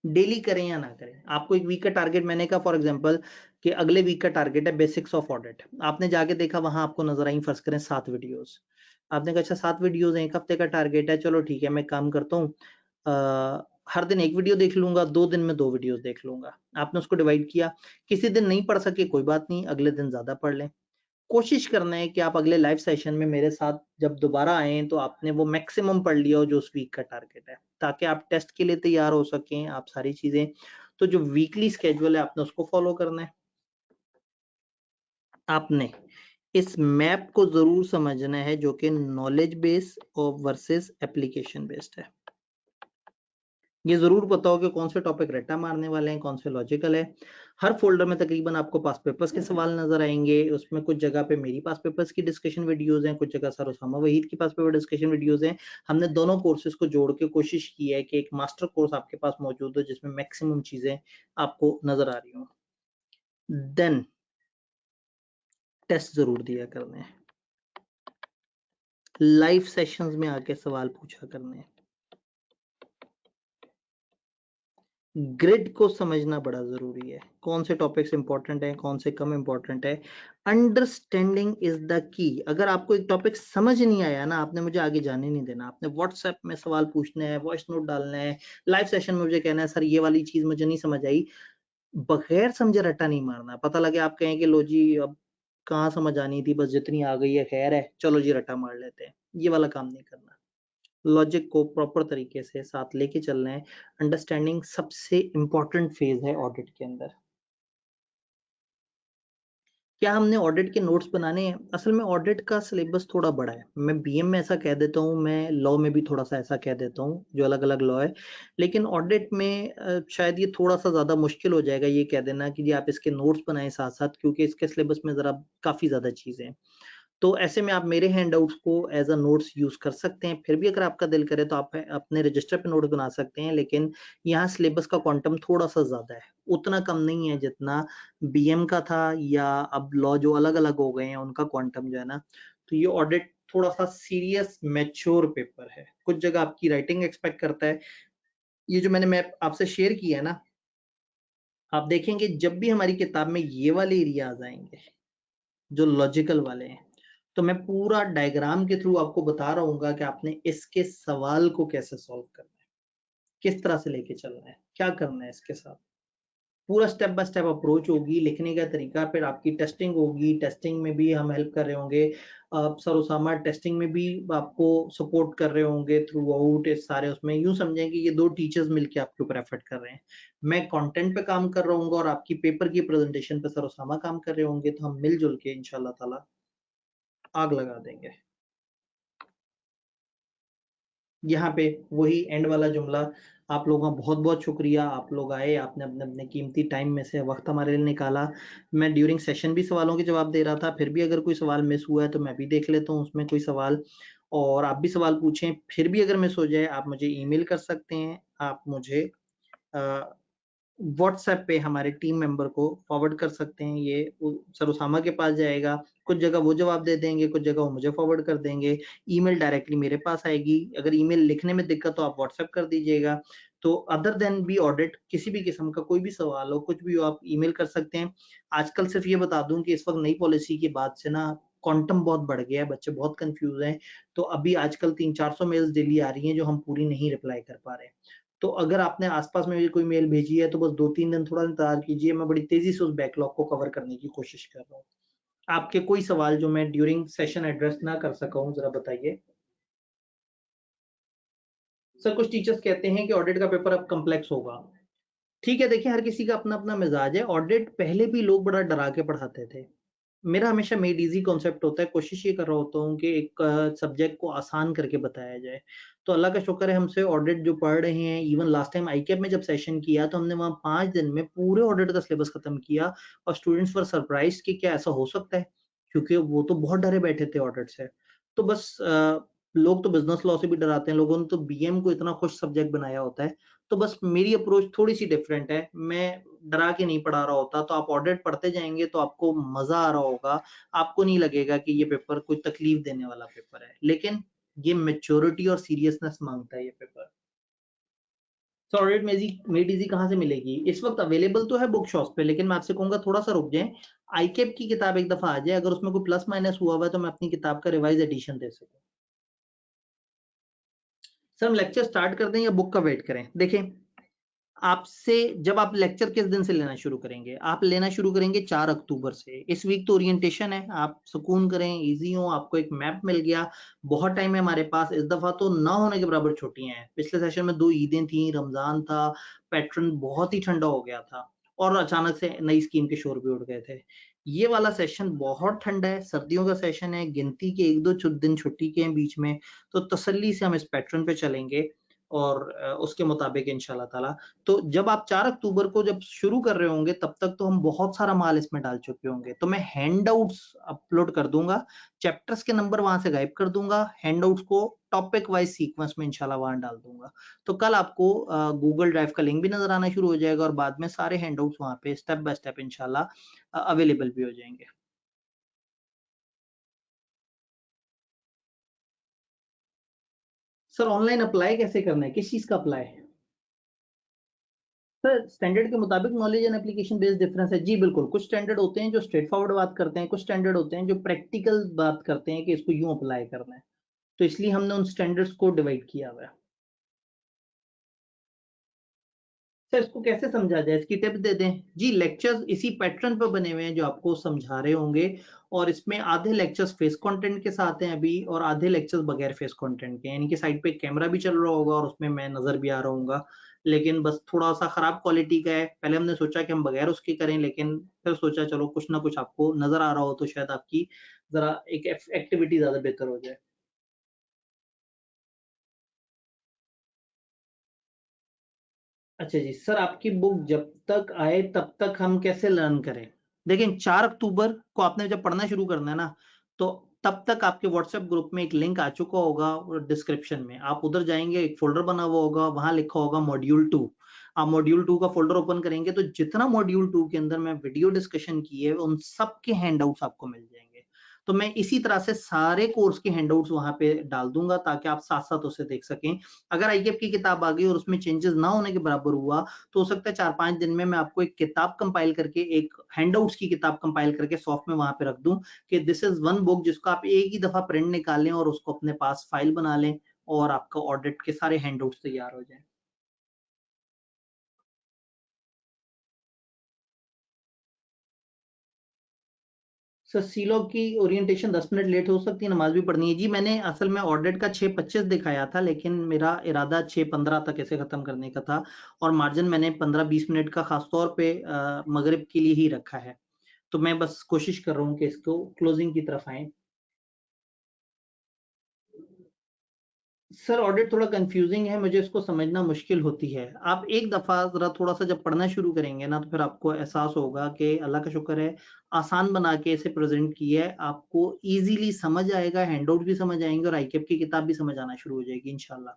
डेली करें या ना करें, आपको एक वीक का टारगेट मैंने कहा फॉर एग्जांपल कि अगले वीक का टारगेट है बेसिक्स ऑफ ऑडिट, आपने जाके देखा वहां आपको नजर आई फर्स्ट करें 7 वीडियोस, आपने कहा अच्छा 7 वीडियोस हैं, एक हफ्ते का टारगेट है, चलो ठीक है मैं काम करता हूँ हर दिन एक वीडियो देख लूंगा, 2 दिन में 2 वीडियोस देख लूंगा। आपने उसको डिवाइड किया, किसी दिन नहीं पढ़ सके कोई बात नहीं, अगले दिन ज्यादा पढ़ लें। कोशिश करना है कि आप अगले लाइव सेशन में मेरे साथ जब दोबारा आए तो आपने वो मैक्सिमम पढ़ लिया हो जो उस वीक का टारगेट है, ताकि आप टेस्ट के लिए तैयार हो सकें। आप सारी चीजें, तो जो वीकली स्केड्यूल है आपने उसको फॉलो करना है। आपने इस मैप को जरूर समझना है जो कि नॉलेज बेस और वर्सेस एप्लीकेशन बेस्ड है। ये जरूर पता हो कि कौन से टॉपिक रट्टा मारने वाले हैं, कौन से लॉजिकल है। हर फोल्डर में तकरीबन आपको पास पेपर्स के सवाल नजर आएंगे। उसमें कुछ जगह पे मेरी पास पेपर्स की डिस्कशन वीडियोस हैं, कुछ जगह सर उसामा वहीद की पास पेपर डिस्कशन वीडियोस हैं। हमने दोनों कोर्सेज को जोड़ के कोशिश की है कि एक मास्टर कोर्स आपके पास मौजूद हो जिसमें मैक्सिमम चीजें आपको नजर आ रही हो। देन टेस्ट जरूर दिया करने हैं, लाइव सेशंस में आके सवाल पूछा करने हैं। ग्रिड को समझना बड़ा जरूरी है, कौन से टॉपिक्स इंपॉर्टेंट है, कौन से कम इंपॉर्टेंट है। Understanding is the key. अगर आपको एक टॉपिक समझ नहीं आया ना, आपने मुझे आगे जाने नहीं देना, आपने व्हाट्सएप में सवाल पूछना है, वॉइस नोट डालना है, लाइव सेशन में मुझे कहना है सर ये वाली चीज मुझे नहीं समझ आई। बगैर समझे रट्टा नहीं मारना। पता लगे आप कहें कि लो जी अब कहाँ समझ आनी थी, बस जितनी आ गई है खैर है, चलो जी रट्टा मार लेते हैं, ये वाला काम नहीं करना। लॉजिक को प्रॉपर तरीके से साथ लेके चलना है। अंडरस्टैंडिंग सबसे इंपॉर्टेंट फेज है ऑडिट के अंदर। क्या हमने ऑडिट के नोट्स बनाने हैं? असल में ऑडिट का सिलेबस थोड़ा बड़ा है। मैं बीएम में ऐसा कह देता हूँ, मैं लॉ में भी थोड़ा सा ऐसा कह देता हूँ, जो अलग अलग लॉ है। लेकिन ऑडिट में शायद ये थोड़ा सा ज्यादा मुश्किल हो जाएगा ये कह देना कि जी आप इसके नोट्स बनाएं साथ साथ, क्योंकि इसके सिलेबस में जरा काफी ज्यादा चीजें हैं। तो ऐसे में आप मेरे हैंडआउट्स को एज अ नोट्स यूज कर सकते हैं। फिर भी अगर आपका दिल करे तो आप अपने रजिस्टर पे नोट्स बना सकते हैं, लेकिन यहाँ सिलेबस का क्वांटम थोड़ा सा ज्यादा है। उतना कम नहीं है जितना बीएम का था, या अब लॉ जो अलग अलग हो गए हैं उनका क्वांटम जो है ना। तो ये ऑडिट थोड़ा सा सीरियस मैच्योर पेपर है, कुछ जगह आपकी राइटिंग एक्सपेक्ट करता है। ये जो मैंने मैप आपसे शेयर किया है ना, आप देखेंगे जब भी हमारी किताब में ये वाले एरियाज आएंगे जो लॉजिकल वाले हैं, तो मैं पूरा डायग्राम के थ्रू आपको बता रहा हूँ कि आपने इसके सवाल को कैसे सॉल्व करना है, किस तरह से लेके चलना है, क्या करना है इसके साथ। पूरा स्टेप बाय स्टेप अप्रोच होगी, लिखने का तरीका, फिर आपकी टेस्टिंग होगी। टेस्टिंग में भी हम हेल्प कर रहे होंगे। सर उसामा टेस्टिंग में भी आपको सपोर्ट कर रहे होंगे थ्रू आउट इस सारे उसमें। यूं समझें कि ये दो टीचर्स मिलकर आपके ऊपर एफर्ट कर रहे हैं। मैं कंटेंट पे काम कर रहा हूँ और आपकी पेपर की प्रेजेंटेशन पे सर उसामा काम कर रहे होंगे, तो हम मिलजुल के इंशाल्लाह ताला आग लगा देंगे। यहाँ पे वही एंड वाला जुमला, आप लोगों का बहुत बहुत शुक्रिया। आप लोग आए, आपने अपने अपने कीमती टाइम में से वक्त हमारे लिए निकाला। मैं ड्यूरिंग सेशन भी सवालों के जवाब दे रहा था, फिर भी अगर कोई सवाल मिस हुआ है तो मैं भी देख लेता हूँ उसमें कोई सवाल, और आप भी सवाल पूछें। फिर भी अगर मिस हो जाए आप मुझे ईमेल कर सकते हैं, आप मुझे व्हाट्सएप पे हमारे टीम मेंबर को फॉरवर्ड कर सकते हैं। ये सर उसामा के पास जाएगा, कुछ जगह वो जवाब दे देंगे, कुछ जगह वो मुझे फॉरवर्ड कर देंगे। ईमेल डायरेक्टली मेरे पास आएगी। अगर ईमेल लिखने में दिक्कत तो आप व्हाट्सएप कर दीजिएगा। तो अदर देन बी ऑडिट, किसी भी किस्म का कोई भी सवाल हो, कुछ भी हो, आप ईमेल कर सकते हैं। आजकल सिर्फ ये बता दूं कि इस वक्त नई पॉलिसी के बाद से ना क्वांटम बहुत बढ़ गया है, बच्चे बहुत कंफ्यूज हैं। तो अभी आजकल 300-400 मेल्स डेली आ रही हैं जो हम पूरी नहीं रिप्लाई कर पा रहे हैं। तो अगर आपने आसपास में भी कोई मेल भेजी है तो बस 2-3 दिन थोड़ा इंतजार कीजिए, मैं बड़ी तेजी से उस बैकलॉग को कवर करने की कोशिश कर रहा हूँ। आपके कोई सवाल जो मैं ड्यूरिंग सेशन एड्रेस ना कर सका हूँ, जरा बताइए। सर कुछ टीचर्स कहते हैं कि ऑडिट का पेपर अब कम्प्लेक्स होगा। ठीक है, देखिए हर किसी का अपना अपना मिजाज है। ऑडिट पहले भी लोग बड़ा डरा के पढ़ाते थे। मेरा हमेशा मेड इजी कॉन्सेप्ट होता है, कोशिश ये कर रहा होता हूँ कि एक सब्जेक्ट को आसान करके बताया जाए। तो अल्लाह का शुक्र है, हमसे ऑडिट जो पढ़ रहे हैं, इवन लास्ट टाइम आईकेएप में जब सेशन किया तो हमने वहाँ 5 दिन में पूरे ऑडिट का सिलेबस खत्म किया, और स्टूडेंट्स वर सरप्राइज कि क्या ऐसा हो सकता है, क्योंकि वो तो बहुत डरे बैठे थे ऑडिट से। तो बस लोग तो बिजनेस लॉ से भी डराते हैं, लोगों ने तो बीएम को इतना खुश सब्जेक्ट बनाया होता है। तो बस मेरी अप्रोच थोड़ी सी डिफरेंट है, मैं डरा के नहीं पढ़ा रहा होता। तो आप ऑडिट पढ़ते जाएंगे तो आपको मजा आ रहा होगा, आपको नहीं लगेगा कि ये पेपर कोई तकलीफ देने वाला पेपर है, लेकिन ये मेच्योरिटी और सीरियसनेस मांगता है ये पेपर। तो ऑडिट मेड इजी कहाँ से मिलेगी? इस वक्त अवेलेबल तो है बुक शॉप पे, लेकिन मैं आपसे कहूंगा थोड़ा सा रुक जाएं। आईकेप की किताब एक दफा आ जाए, अगर उसमें कोई प्लस माइनस हुआ हुआ है तो मैं अपनी किताब का रिवाइज एडिशन दे सकूं। सर हम लेक्चर स्टार्ट कर दें या बुक का वेट करें? देखें, आपसे जब आप लेक्चर किस दिन से लेना शुरू करेंगे? आप लेना शुरू करेंगे 4 अक्टूबर से। इस वीक तो ओरिएंटेशन है, आप सुकून करें, इजी हो, आपको एक मैप मिल गया, बहुत टाइम है हमारे पास। इस दफा तो ना होने के बराबर छुट्टियां हैं। पिछले सेशन में 2 ईदें थी, रमजान था, पैटर्न बहुत ही ठंडा हो गया था और अचानक से नई स्कीम के शोर भी उड़ गए थे। ये वाला सेशन बहुत ठंडा है, सर्दियों का सेशन है, गिनती के 1-2 दिन छुट्टी के हैं बीच में, तो तसल्ली से हम इस पैटर्न पे चलेंगे और उसके मुताबिक इंशाल्लाह ताला। तो जब आप 4 अक्टूबर को जब शुरू कर रहे होंगे तब तक तो हम बहुत सारा माल इसमें डाल चुके होंगे। तो मैं हैंडआउट्स अपलोड कर दूंगा, चैप्टर्स के नंबर वहां से गायब कर दूंगा, हैंडआउट्स को टॉपिक वाइज सीक्वेंस में इंशाल्लाह वहां डाल दूंगा। तो कल आपको गूगल ड्राइव का लिंक भी नजर आना शुरू हो जाएगा और बाद में सारे हैंडआउट्स वहां पे स्टेप बाय स्टेप इंशाल्लाह अवेलेबल भी हो जाएंगे। सर ऑनलाइन अप्लाई कैसे करना है? किस चीज का अप्लाई है? सर स्टैंडर्ड के मुताबिक knowledge and application based difference है। जी बिल्कुल, कुछ स्टैंडर्ड होते हैं जो स्ट्रेट फॉरवर्ड बात करते हैं, कुछ स्टैंडर्ड होते हैं जो प्रैक्टिकल बात करते हैं कि इसको यूं अप्लाई करना है। तो इसलिए हमने उन स्टैंडर्ड्स को डिवाइड किया हुआ है। सर इसको कैसे समझा जाए, इसकी टिप्स दे दें? जी, लेक्चर्स इसी पैटर्न पर बने हुए हैं जो आपको समझा रहे होंगे, और इसमें आधे लेक्चर्स फेस कंटेंट के साथ हैं अभी और आधे लेक्चर्स बगैर फेस कंटेंट के, यानी कि साइड पे कैमरा भी चल रहा होगा और उसमें मैं नजर भी आ रहा हूँ, लेकिन बस थोड़ा सा खराब क्वालिटी का है। पहले हमने सोचा कि हम बगैर उसके करें, लेकिन फिर सोचा चलो कुछ ना कुछ आपको नजर आ रहा हो तो शायद आपकी जरा एक एक्टिविटी ज्यादा बेहतर हो जाए। अच्छा जी सर, आपकी बुक जब तक आए तब तक हम कैसे लर्न करें? देखिए 4 अक्टूबर को आपने जब पढ़ना शुरू करना है ना, तो तब तक आपके व्हाट्सएप ग्रुप में एक लिंक आ चुका होगा और डिस्क्रिप्शन में आप उधर जाएंगे, एक फोल्डर बना हुआ होगा, वहां लिखा होगा मॉड्यूल 2। आप मॉड्यूल 2 का फोल्डर ओपन करेंगे तो जितना मॉड्यूल 2 के अंदर मैं वीडियो डिस्कशन की है उन सब के हैंडआउट्स आपको मिल जाएंगे। तो मैं इसी तरह से सारे कोर्स के हैंडआउट्स वहां पे डाल दूंगा ताकि आप साथ साथ उसे देख सकें। अगर आईकेएफ की किताब आ गई और उसमें चेंजेस ना होने के बराबर हुआ तो हो सकता है 4-5 दिन में मैं आपको एक किताब कंपाइल करके, एक हैंडआउट्स की किताब कंपाइल करके सॉफ्ट में वहां पे रख दूं कि दिस इज वन बुक जिसको आप एक ही दफा प्रिंट निकालें और उसको अपने पास फाइल बना लें और आपका ऑडिट के सारे हैंडआउट्स तैयार हो जाएं। सर सीलो की ओरिएंटेशन 10 मिनट लेट हो सकती है, नमाज भी पढ़नी है। जी मैंने असल में ऑडिट का 6:25 दिखाया था, लेकिन मेरा इरादा 6:15 तक इसे खत्म करने का था और मार्जिन मैंने 15-20 मिनट का खासतौर पे मगरिब के लिए ही रखा है। तो मैं बस कोशिश कर रहा हूँ कि इसको क्लोजिंग की तरफ आए। सर ऑडिट थोड़ा कंफ्यूजिंग है, मुझे इसको समझना मुश्किल होती है। आप एक दफा जरा थोड़ा सा जब पढ़ना शुरू करेंगे ना तो फिर आपको एहसास होगा कि अल्लाह का शुक्र है आसान बना के इसे प्रेजेंट किया है, आपको इजीली समझ आएगा, हैंडआउट भी समझ आएंगे और आईकेएफ की किताब भी समझ आना शुरू हो जाएगी इंशाल्लाह।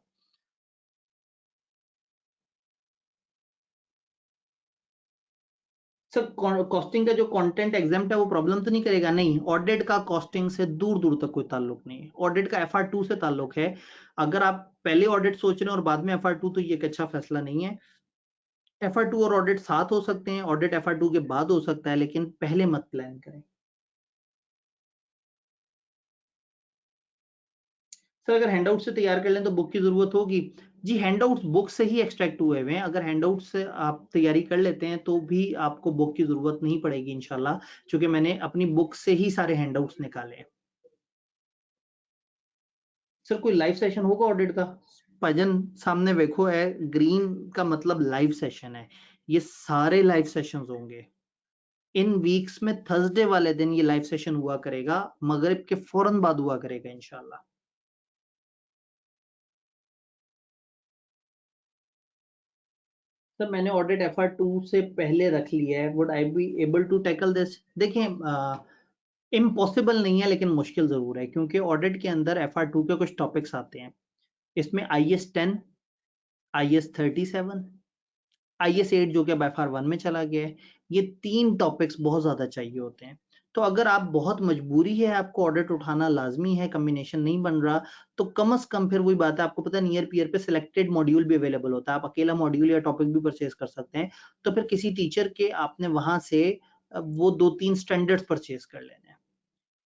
सर कॉस्टिंग का जो कंटेंट एग्जाम्प्ट है वो प्रॉब्लम तो नहीं करेगा? नहीं, ऑडिट का कॉस्टिंग से दूर दूर तक कोई ताल्लुक नहीं है, ऑडिट का FR2 से ताल्लुक है। अगर आप पहले ऑडिट सोच रहे हैं और बाद में FR2 तो ये एक अच्छा फैसला नहीं है। FR2 और ऑडिट साथ हो सकते हैं, ऑडिट FR2 के बाद हो सकता है, लेकिन पहले मत प्लान करें। सर अगर हैंडआउट से तैयार कर लें तो बुक की जरूरत होगी? जी हैंडआउट्स बुक से ही एक्सट्रैक्ट हुए हुए हैं, अगर हैंडआउट से आप तैयारी कर लेते हैं तो भी आपको बुक की जरूरत नहीं पड़ेगी इंशाल्लाह, क्योंकि मैंने अपनी बुक से ही सारे हैंडआउट्स निकाले हैं। सर कोई लाइव सेशन होगा ऑडिट का? भजन सामने देखो है, ग्रीन का मतलब लाइव सेशन है, ये सारे लाइव सेशंस होंगे इन वीक्स में। थर्सडे वाले दिन ये लाइव सेशन हुआ करेगा, मगरिब के फौरन बाद हुआ करेगा इंशाल्लाह। सर मैंने ऑडिट FR2 से पहले रख लिया है, would I be able to tackle this? देखें इम्पॉसिबल नहीं है लेकिन मुश्किल जरूर है, क्योंकि ऑडिट के अंदर FR2 के कुछ टॉपिक्स आते हैं। इसमें IS10, IS37, IS8 जो कि अब FR1 में चला गया है, ये 3 टॉपिक्स बहुत ज्यादा चाहिए होते हैं। तो अगर आप बहुत मजबूरी है, आपको ऑडिट उठाना लाजमी है, कम्बिनेशन नहीं बन रहा, तो कम से कम फिर वही बात है, आपको पता है नियर पीयर पे सिलेक्टेड मॉड्यूल भी अवेलेबल होता है, आप अकेला मॉड्यूल या टॉपिक भी परचेज कर सकते हैं। तो फिर किसी टीचर के आपने वहां से वो 2-3 स्टैंडर्ड्स परचेज कर लेने हैं।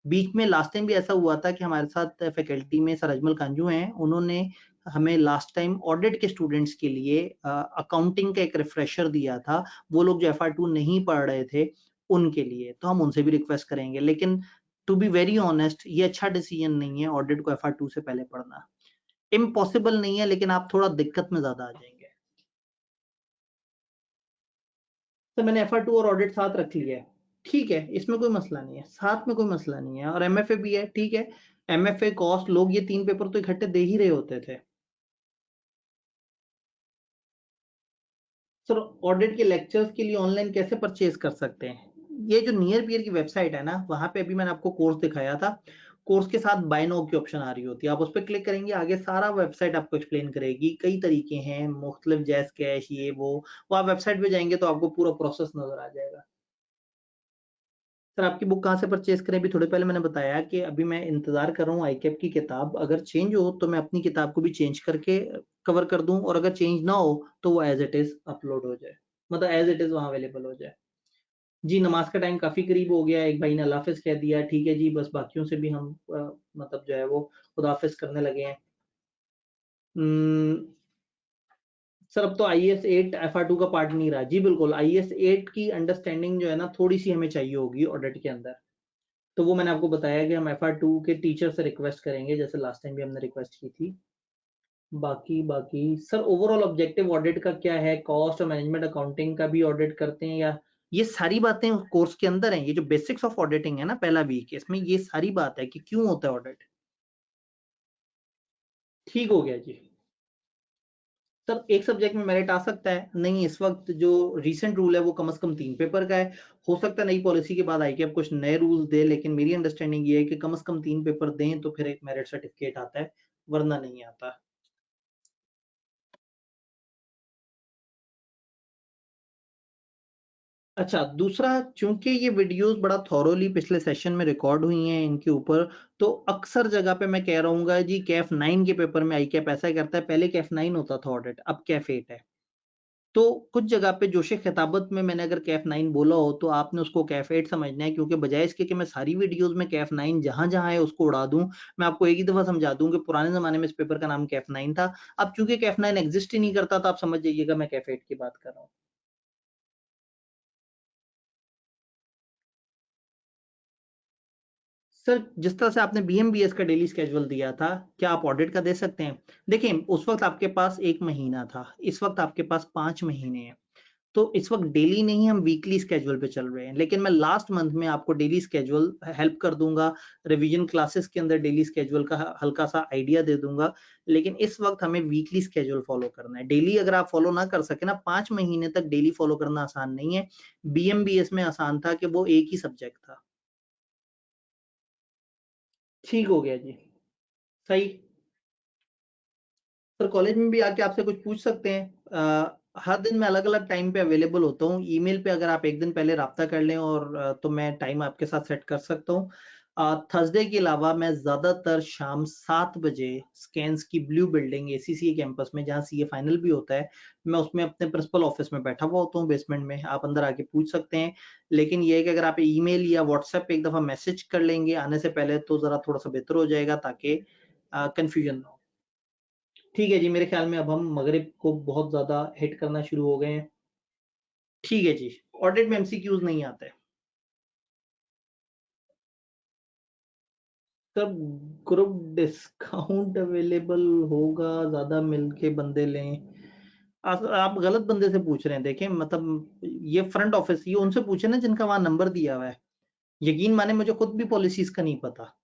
बीच में लास्ट टाइम भी ऐसा हुआ था कि हमारे साथ फैकल्टी में सर अजमल कांजू हैं, उन्होंने हमें लास्ट टाइम ऑडिट के स्टूडेंट्स के लिए अकाउंटिंग का एक रिफ्रेशर दिया था, वो लोग जो FR2 नहीं पढ़ रहे थे उनके लिए, तो हम उनसे भी रिक्वेस्ट करेंगे। लेकिन टू बी वेरी ऑनेस्ट, ये अच्छा डिसीजन नहीं है ऑडिट को FR2 से पहले पढ़ना। इम्पॉसिबल नहीं है, लेकिन आप थोड़ा दिक्कत में ज्यादा आ जाएंगे। तो मैंने FR2 और ऑडिट साथ रख लिया है, ठीक है, इसमें कोई मसला नहीं है, साथ में कोई मसला नहीं है। और MFA भी है, ठीक है, MFA कॉस्ट, लोग ये 3 पेपर तो इकट्ठे दे ही रहे होते थे। सर, ऑडिट के लेक्चर्स के लिए ऑनलाइन कैसे परचेज कर सकते हैं? ये जो नियर पियर की वेबसाइट है ना, वहां पे अभी मैंने आपको कोर्स दिखाया था, कोर्स के साथ बाय नाउ की ऑप्शन आ रही होती है, आप उस पर क्लिक करेंगे, आगे सारा वेबसाइट आपको एक्सप्लेन करेगी, कई तरीके हैं, मुख्तलिफ जैस कैश, ये वो आप वेबसाइट पे जाएंगे तो आपको पूरा प्रोसेस नजर आ जाएगा। सर, आपकी बुक कहाँ से परचेज करें? अभी थोड़े पहले मैंने बताया कि अभी मैं इंतजार कर रहा हूँ ICAP की किताब, अगर चेंज हो तो मैं अपनी किताब को भी चेंज करके कवर कर दूं, और अगर चेंज ना हो तो वो एज इट इज अपलोड हो जाए, मतलब एज इट इज वहाँ अवेलेबल हो जाए। जी, नमाज का टाइम काफी करीब हो गया है, एक भाई ने अल्लाह हाफिज कह दिया, ठीक है जी, बस बाकियों से भी हम मतलब जो है वो खुदा हाफिज करने लगे हैं। सर, अब तो IAS 8 FR2 का पार्ट नहीं रहा। जी बिल्कुल, IAS 8 की अंडरस्टैंडिंग जो है ना, थोड़ी सी हमें चाहिए होगी ऑडिट के अंदर, तो वो मैंने आपको बताया कि हम FR2 के टीचर से रिक्वेस्ट करेंगे, जैसे लास्ट टाइम भी हमने रिक्वेस्ट की थी। बाकी सर, ओवरऑल ऑब्जेक्टिव ऑडिट का क्या है? कॉस्ट और मैनेजमेंट अकाउंटिंग का भी ऑडिट करते हैं, या ये सारी बातें कोर्स के अंदर हैं? ये जो बेसिक्स ऑफ ऑडिटिंग है ना, पहला वीक, इसमें ये सारी बात है कि क्यों होता है ऑडिट। ठीक हो गया जी। सर, एक सब्जेक्ट में मेरिट आ सकता है? नहीं, इस वक्त जो रीसेंट रूल है वो कम से कम 3 पेपर का है। हो सकता है नई पॉलिसी के बाद ICAP कुछ नए रूल्स दे, लेकिन मेरी अंडरस्टैंडिंग ये है कि कम से कम 3 पेपर दें तो फिर एक मेरिट सर्टिफिकेट आता है, वरना नहीं आता। अच्छा, दूसरा, चूंकि ये वीडियोस बड़ा थॉरोली पिछले सेशन में रिकॉर्ड हुई हैं इनके ऊपर, तो अक्सर जगह पे मैं कह रहा हूँ जी, कैफ 9 के पेपर में ICAP ऐसा करता है, पहले कैफ 9 होता था ऑडिट, अब कैफ 8 है। तो कुछ जगह पे जोशे खिताबत में मैंने अगर कैफ 9 बोला हो तो आपने उसको कैफ 8 समझना है, क्योंकि बजाय इसके कि मैं सारी वीडियोस में कैफ 9 जहां जहां है उसको उड़ा दूं, मैं आपको एक ही दफा समझा दूं कि पुराने जमाने में इस पेपर का नाम कैफ 9 था। अब चूंकि कैफ 9 एग्जिस्ट ही नहीं करता, तो आप समझ जाइएगा मैं कैफ 8 की बात कर रहा हूँ। सर, जिस तरह से आपने BMBS का डेली स्केड्यूल दिया था, क्या आप ऑडिट का दे सकते हैं? देखिए, उस वक्त आपके पास 1 महीना था, इस वक्त आपके पास 5 महीने हैं, तो इस वक्त डेली नहीं, हम वीकली स्केड्यूल पे चल रहे हैं, लेकिन मैं लास्ट मंथ में आपको डेली स्केड्यूल हेल्प कर दूंगा, रिवीजन क्लासेस के अंदर डेली स्केड्यूल का हल्का सा आइडिया दे दूंगा। लेकिन इस वक्त हमें वीकली स्केड्यूल फॉलो करना है। डेली अगर आप फॉलो ना कर सके ना, 5 महीने तक डेली फॉलो करना आसान नहीं है। BMBS में आसान था कि वो एक ही सब्जेक्ट था। ठीक हो गया जी। सही। सर, कॉलेज में भी आके आपसे कुछ पूछ सकते हैं। हर दिन मैं अलग अलग टाइम पे अवेलेबल होता हूँ, ईमेल पे अगर आप एक दिन पहले राब्ता कर लें और तो मैं टाइम आपके साथ सेट कर सकता हूँ। थर्सडे के अलावा मैं ज्यादातर शाम 7 बजे स्कैंस की ब्लू बिल्डिंग ACCA कैंपस में, जहाँ CA फाइनल भी होता है, मैं उसमें अपने प्रिंसिपल ऑफिस में बैठा हुआ होता हूँ बेसमेंट में, आप अंदर आके पूछ सकते हैं। लेकिन ये है कि अगर आप ईमेल या व्हाट्सएप पे एक दफा मैसेज कर लेंगे आने से पहले, तो जरा थोड़ा सा बेहतर हो जाएगा, ताकि कंफ्यूजन ना हो। ठीक है जी, मेरे ख्याल में अब हम मगरिब को बहुत ज्यादा हिट करना शुरू हो गए हैं। ठीक है जी। ऑडिट में MCQs नहीं आते। तब ग्रुप डिस्काउंट अवेलेबल होगा, ज्यादा मिलके बंदे लें? आप गलत बंदे से पूछ रहे हैं, देखें, मतलब ये फ्रंट ऑफिस, ये उनसे पूछे ना जिनका वहां नंबर दिया हुआ है। यकीन माने, मुझे खुद भी पॉलिसीज का नहीं पता,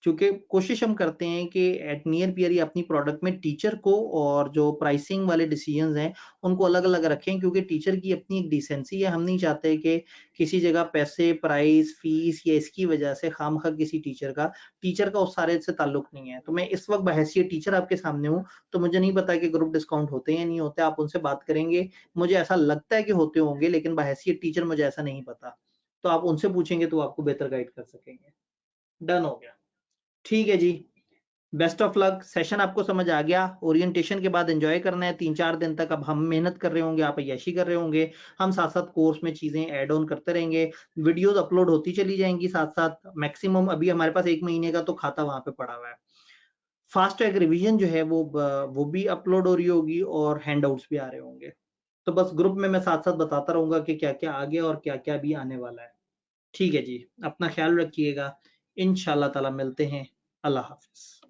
क्योंकि कोशिश हम करते हैं कि एट नियर पियर ही अपनी प्रोडक्ट में टीचर को और जो प्राइसिंग वाले डिसीजंस हैं उनको अलग अलग रखें, क्योंकि टीचर की अपनी एक डिसेंसी है, हम नहीं चाहते कि किसी जगह पैसे, प्राइस, फीस या इसकी वजह से खामखा किसी टीचर का उस सारे से ताल्लुक नहीं है। तो मैं इस वक्त बहैसियत टीचर आपके सामने हूँ, तो मुझे नहीं पता कि ग्रुप डिस्काउंट होते हैं या नहीं होते, आप उनसे बात करेंगे, मुझे ऐसा लगता है कि होते होंगे, लेकिन बहैसियत टीचर मुझे ऐसा नहीं पता, तो आप उनसे पूछेंगे तो आपको बेहतर गाइड कर सकेंगे। डन हो गया। ठीक है जी। बेस्ट ऑफ लक, सेशन आपको समझ आ गया। ओरिएंटेशन के बाद एंजॉय करना है 3-4 दिन तक, अब हम मेहनत कर रहे होंगे, आप अय्याशी कर रहे होंगे, हम साथ साथ कोर्स में चीजें ऐड ऑन करते रहेंगे, वीडियोस अपलोड होती चली जाएंगी साथ साथ। मैक्सिमम अभी हमारे पास 1 महीने का तो खाता वहां पे पड़ा हुआ है। फास्ट ट्रैक रिवीजन जो है वो भी अपलोड हो रही होगी और हैंडआउट्स भी आ रहे होंगे। तो बस ग्रुप में मैं साथ-साथ बताता रहूँगा कि क्या-क्या आ गया और क्या-क्या अभी आने वाला है। ठीक है जी, अपना ख़्याल रखिएगा। इंशाअल्लाह ताला मिलते हैं। अल्लाह हाफ़िज़।